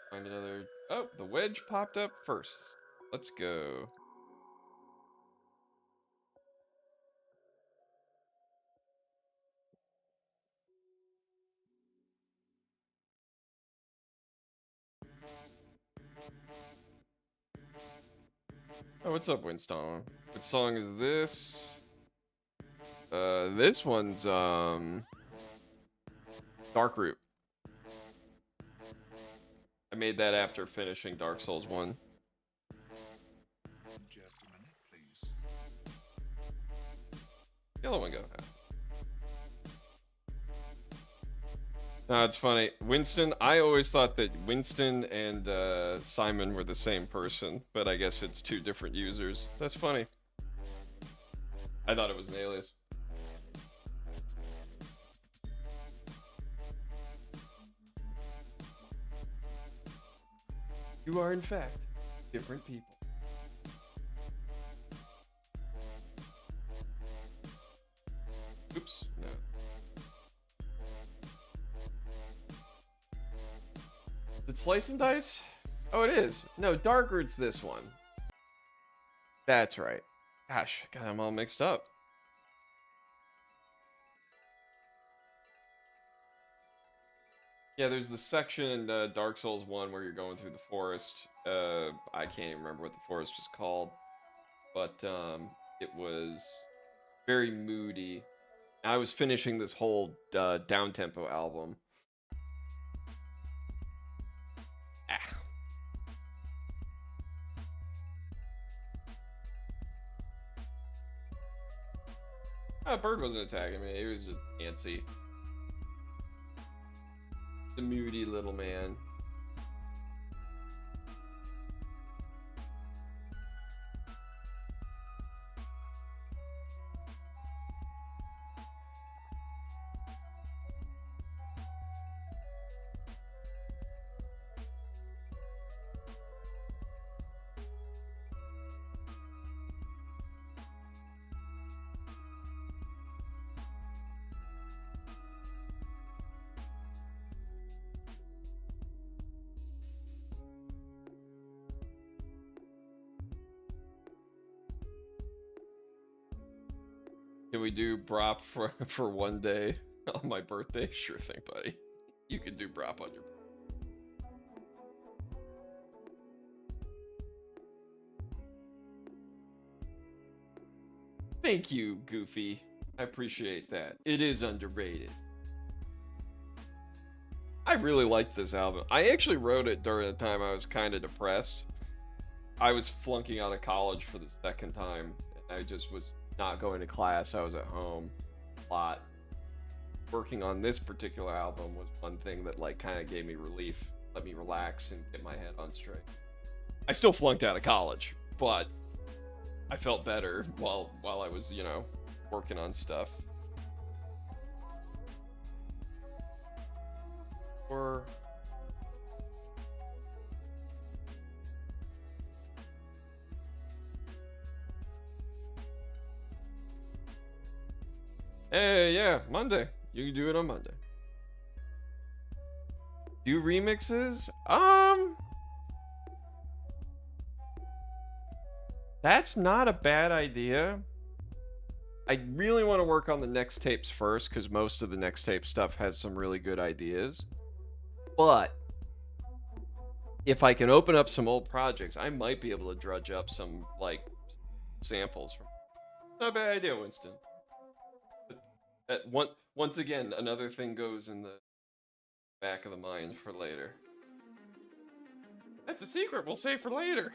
Find another. Oh, the wedge popped up first. Let's go. Oh, what's up, Winston? What song is this? This one's Dark Root. I made that after finishing Dark Souls 1. Just a minute, please. Yellow one go. No, it's funny. Winston, I always thought that Winston and Simon were the same person, but I guess it's two different users. That's funny. I thought it was an alias. You are, in fact, different people. Oops, no. Is it Slice and Dice? Oh, it is. No, Dark Root's this one. That's right. Gosh, God, I'm all mixed up. Yeah, there's the section in Dark Souls 1 where you're going through the forest. I can't even remember what the forest was called. But it was very moody. I was finishing this whole down-tempo album. Ah. Oh, Bird wasn't attacking me. He was just antsy. The moody little man. Can we do Brop for one day on my birthday? Sure thing, buddy. You can do Brop on your... Thank you, Goofy. I appreciate that. It is underrated. I really liked this album. I actually wrote it during a time I was kind of depressed. I was flunking out of college for the second time, and I just was not going to class. I was at home a lot. Working on this particular album was one thing that like kind of gave me relief, let me relax and get my head on straight. I still flunked out of college, but I felt better while I was, you know, working on stuff. Or hey, yeah, Monday. You can do it on Monday. Do remixes? That's not a bad idea. I really want to work on the next tapes first because most of the next tape stuff has some really good ideas. But if I can open up some old projects, I might be able to drudge up some like samples from. Not a bad idea, Winston. But once again, another thing goes in the back of the mind for later. That's a secret we'll save for later.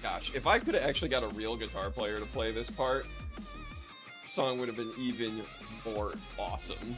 Gosh, if I could have actually got a real guitar player to play this part, the song would have been even more awesome.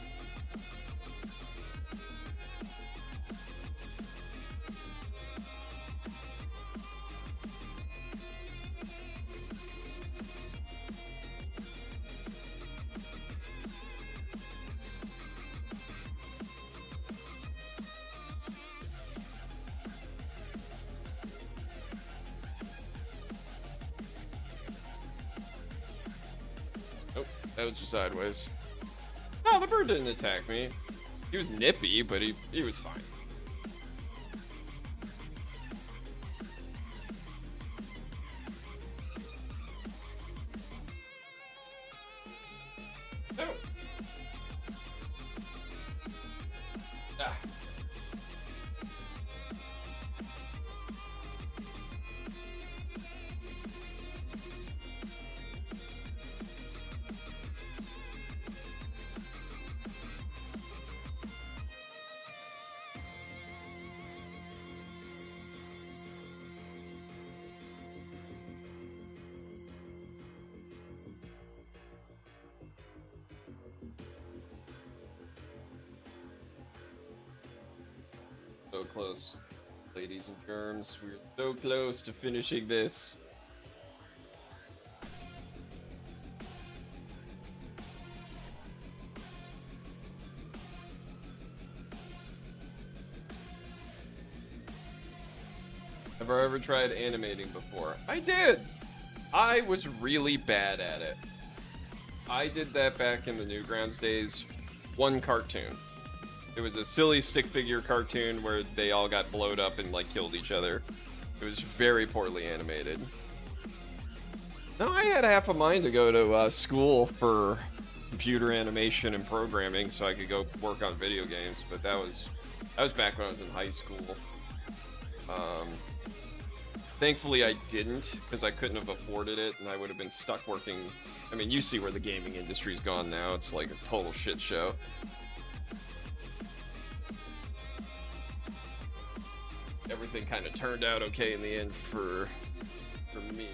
Oh, that was just sideways. No, the bird didn't attack me. He was nippy, but he was fine. Oh. Ah. So close, ladies and germs. We're so close to finishing this. Have I ever tried animating before? I did! I was really bad at it. I did that back in the Newgrounds days. One cartoon. It was a silly stick figure cartoon where they all got blowed up and like killed each other. It was very poorly animated. No, I had half a mind to go to school for computer animation and programming so I could go work on video games, but that was back when I was in high school. Thankfully I didn't, because I couldn't have afforded it and I would have been stuck working. I mean, you see where the gaming industry's gone now. It's like a total shit show. Everything kind of turned out okay in the end for me.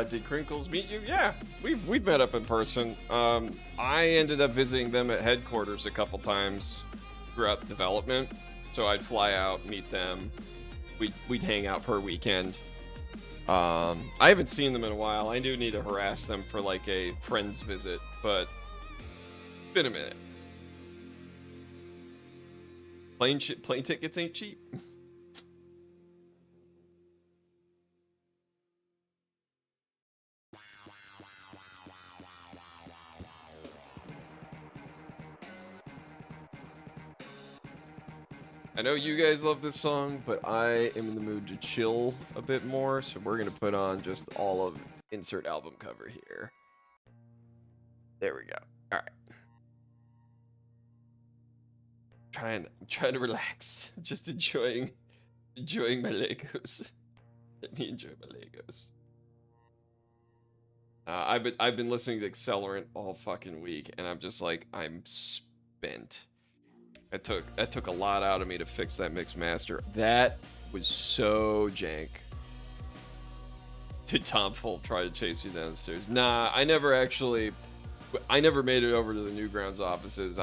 Did Crinkles meet you? Yeah, we've met up in person. I ended up visiting them at headquarters a couple times throughout the development. So I'd fly out, meet them. We'd hang out per weekend. I haven't seen them in a while. I do need to harass them for like a friend's visit, but it's been a minute. Plane tickets ain't cheap. I know you guys love this song, but I am in the mood to chill a bit more, so we're gonna put on just all of insert album cover here. There we go. All right. I'm trying to relax. I'm just enjoying my Legos. Let me enjoy my Legos. I've been listening to Accelerant all fucking week, and I'm just like, I'm spent. That took a lot out of me to fix that mix master. That was so jank. Did Tom Folt try to chase you downstairs? Nah, I never made it over to the Newgrounds offices.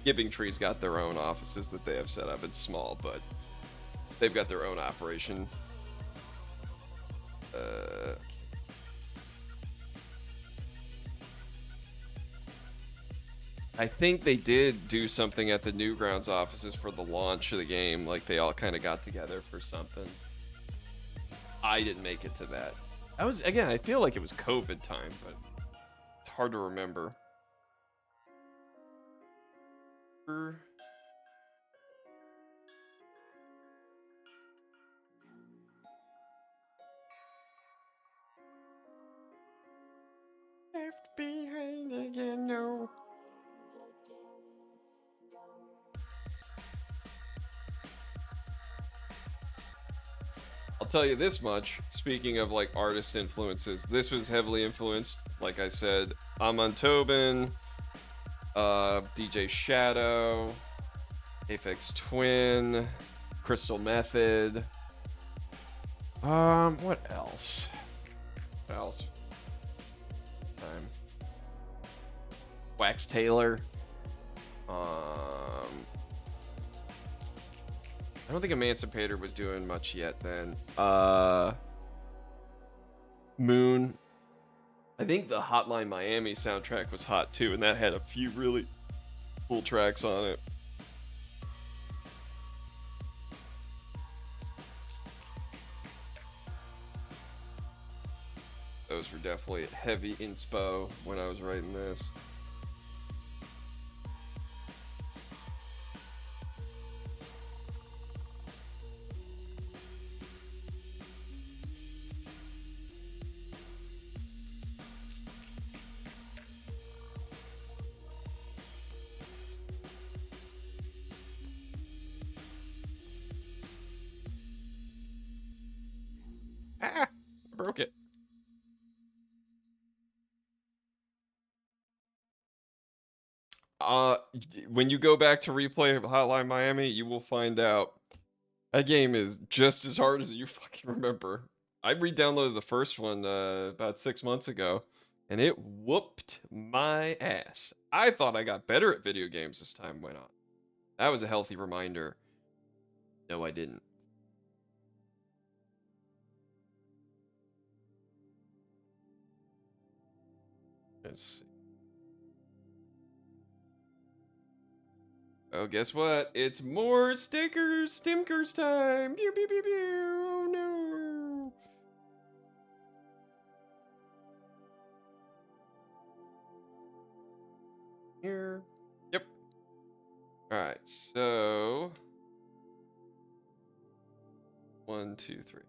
Giving Tree's got their own offices that they have set up. It's small, but they've got their own operation. I think they did do something at the Newgrounds offices for the launch of the game. Like they all kind of got together for something. I didn't make it to that. I feel like it was COVID time, but it's hard to remember. Left behind again, no. I'll tell you this much. Speaking of like artist influences, this was heavily influenced, like I said, Amon Tobin, DJ Shadow, Aphex Twin, Crystal Method. What else? What else? Wax Taylor. I don't think Emancipator was doing much yet then. Moon. I think the Hotline Miami soundtrack was hot too, and that had a few really cool tracks on it. Those were definitely heavy inspo when I was writing this. Ah, I broke it. When you go back to replay Hotline Miami, you will find out that game is just as hard as you fucking remember. I re-downloaded the first one about 6 months ago, and it whooped my ass. I thought I got better at video games as time went on. That was a healthy reminder. No, I didn't. Let's see. Oh, guess what? It's more stinkers time. Pew, pew, pew, pew. Oh, no. Here. Yep. All right. So 1, 2, 3.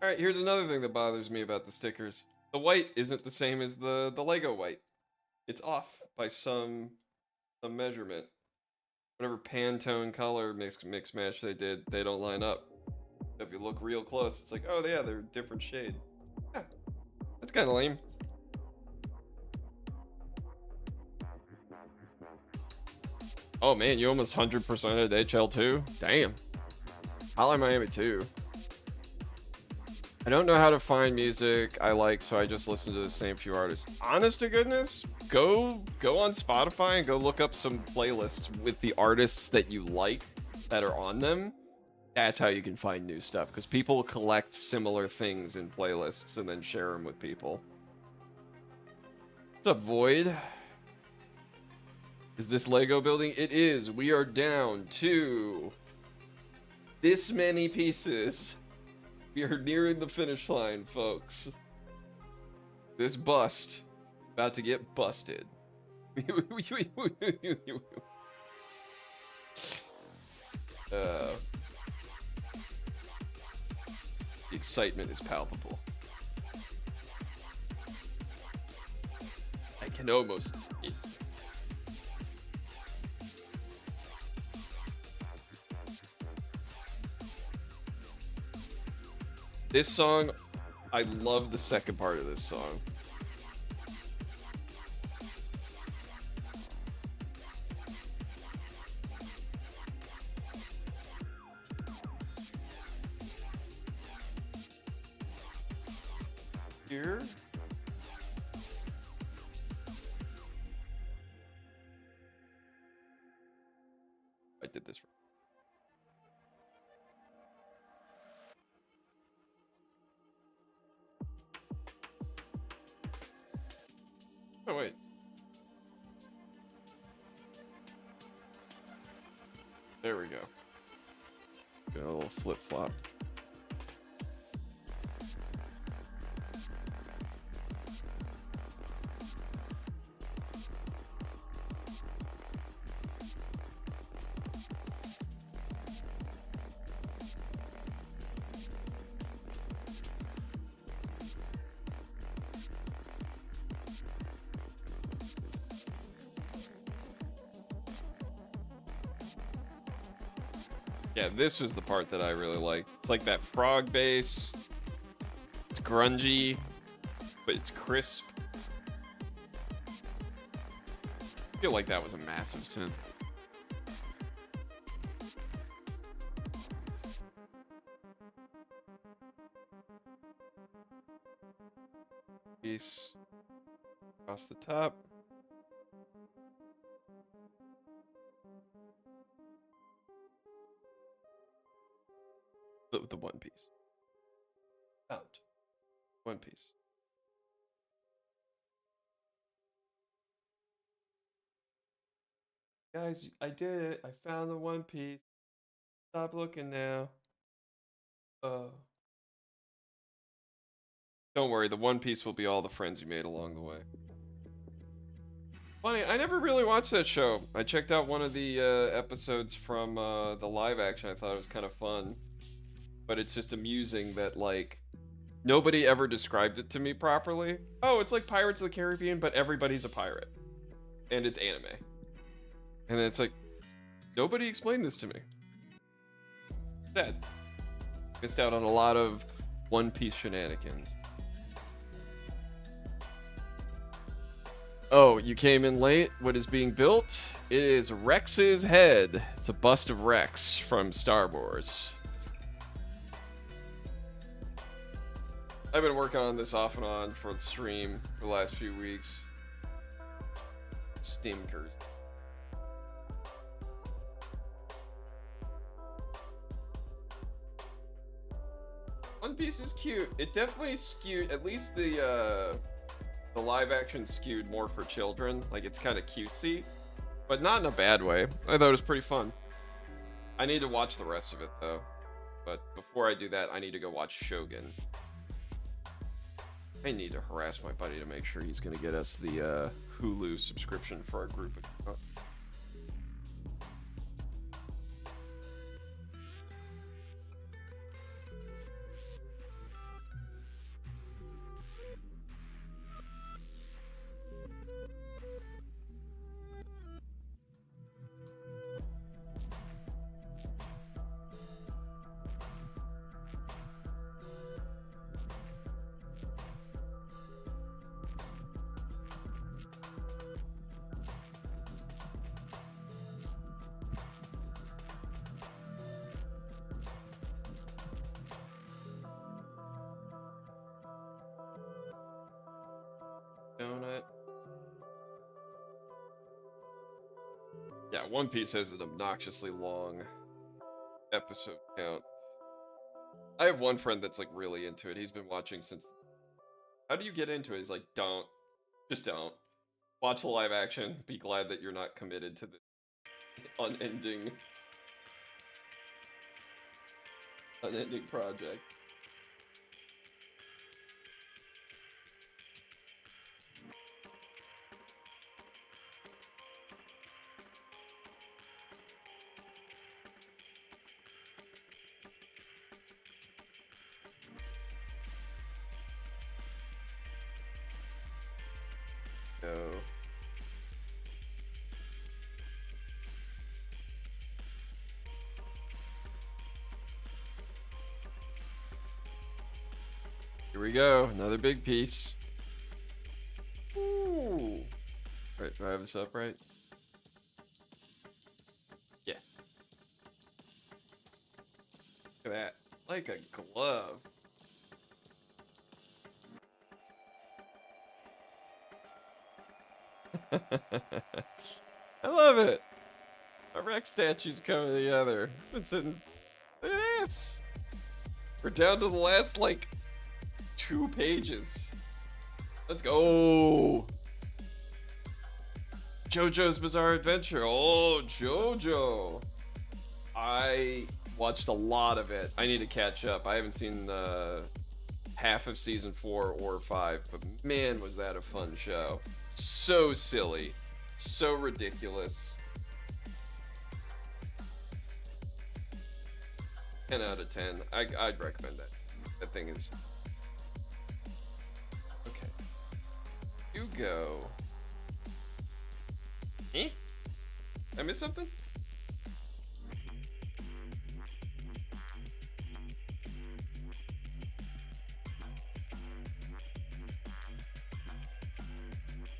All right, here's another thing that bothers me about the stickers. The white isn't the same as the Lego white. It's off by some measurement. Whatever Pantone color mix match they did, they don't line up. If you look real close, it's like, oh yeah, they're a different shade. Yeah, that's kind of lame. Oh man, you almost 100%ed HL2? Damn. Hotline Miami 2. I don't know how to find music I like, so I just listen to the same few artists. Honest to goodness, go on Spotify and go look up some playlists with the artists that you like that are on them. That's how you can find new stuff, because people collect similar things in playlists and then share them with people. What's up, Void? Is this Lego building? It is. We are down to this many pieces. We are nearing the finish line, folks. This bust about to get busted. The excitement is palpable. I can almost taste it. This song, I love the second part of this song. Here. I did this wrong. Oh, wait. There we go. Got a little flip-flop. Yeah, this was the part that I really liked. It's like that frog bass. It's grungy, but it's crisp. I feel like that was a massive synth. Piece across the top. The one piece. Out. One piece. Guys, I did it. I found the one piece. Stop looking now. Don't worry, the one piece will be all the friends you made along the way. Funny, I never really watched that show. I checked out one of the episodes from the live action. I thought it was kind of fun. But it's just amusing that, like, nobody ever described it to me properly. Oh, it's like Pirates of the Caribbean, but everybody's a pirate. And it's anime. And then it's like, nobody explained this to me. Sad. Missed out on a lot of One Piece shenanigans. Oh, you came in late. What is being built? It is Rex's head. It's a bust of Rex from Star Wars. I've been working on this off and on for the stream for the last few weeks. Stinkers. One Piece is cute. It definitely skewed, at least the live action skewed more for children. Like, it's kind of cutesy, but not in a bad way. I thought it was pretty fun. I need to watch the rest of it though. But before I do that, I need to go watch Shogun. I need to harass my buddy to make sure he's going to get us the Hulu subscription for our group account. donut. Yeah, One Piece has an obnoxiously long episode count. I have one friend that's like really into it. He's been watching since. How do you get into it? He's like, don't. Just don't. Watch the live action. Be glad that you're not committed to the unending project. Go. Here we go. Another big piece. Ooh. Right, do I have this up right? Yeah. Look at that. Like a glove. I love it. A Rex statue's coming together. It's been sitting. Look at this. We're down to the last, like, 2 pages. Let's go. JoJo's Bizarre Adventure. Oh, JoJo. I watched a lot of it. I need to catch up. I haven't seen half of season 4 or 5, but man, was that a fun show. So silly. So ridiculous. 10 out of 10. I'd recommend that. That thing is... Okay. You go. Eh? I missed something?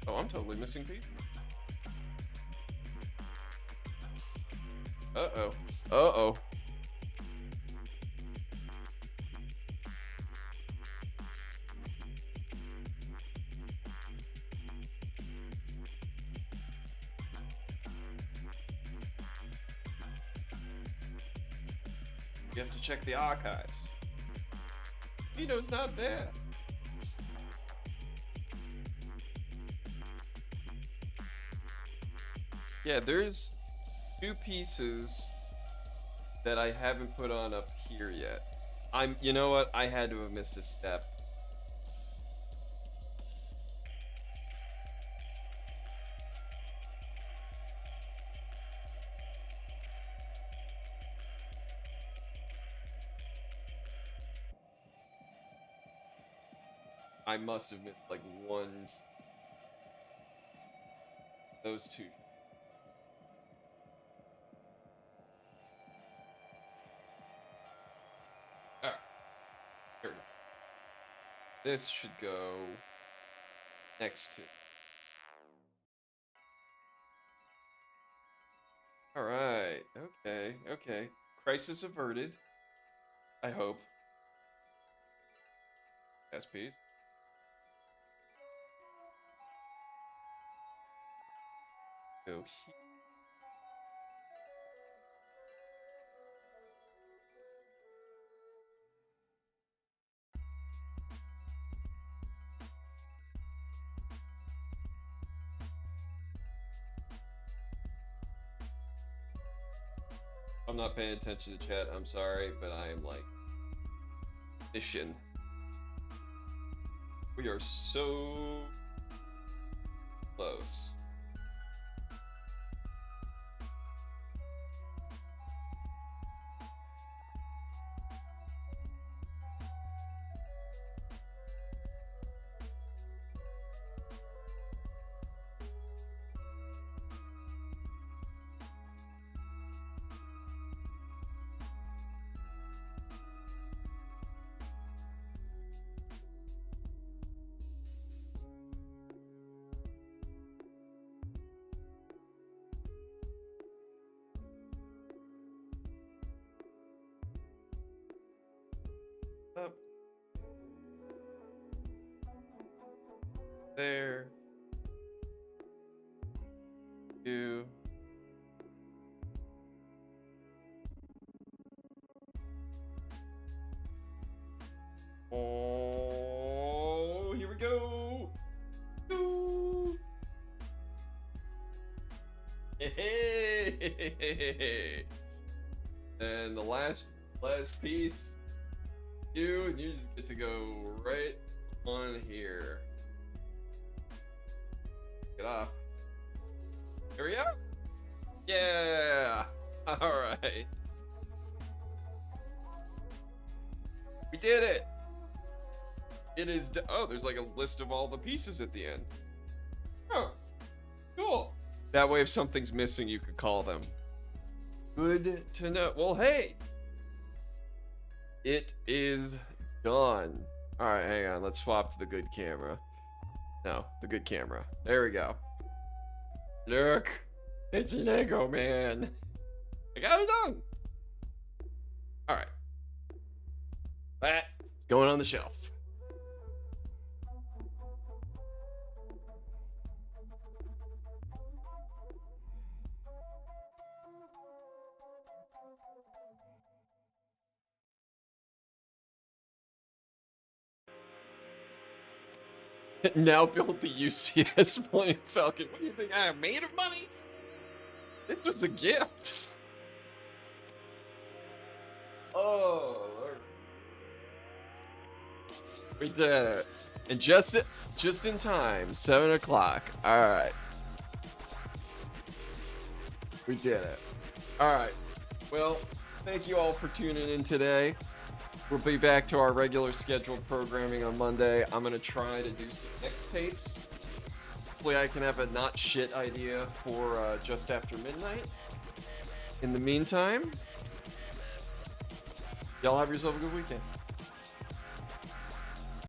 Oh, I'm totally missing pieces. Uh-oh. Uh-oh. You have to check the archives. Vito's not there. Yeah, there's 2 pieces that I haven't put on up here yet. You know what? I had to have missed a step. I must have missed like those 2. Alright, here we go. This should go next to. Alright, okay, okay. Crisis averted. I hope. SPs. Go here. I'm not paying attention to chat, I'm sorry, but I am like mission. We are so close. there. 2. Oh, here we go. Ooh. Hey. And the last piece, and you just get to go right on here. Get off. Here we go. Yeah. All right. We did it. It is. Oh, there's like a list of all the pieces at the end. Oh, cool. That way, if something's missing, you could call them. Good to know. Well, hey, it is done. All right, hang on. Let's swap to the good camera. No, the good camera. There we go. Look, it's Lego, man. I got it done. All right. That going on the shelf. Now build the UCS Millennium Falcon. What do you think I am made of money? This was a gift. Oh, Lord. We did it. And just in time, 7 o'clock. All right. We did it. All right. Well, thank you all for tuning in today. We'll be back to our regular scheduled programming on Monday. I'm going to try to do some next tapes. Hopefully I can have a not shit idea for just after midnight. In the meantime, y'all have yourself a good weekend.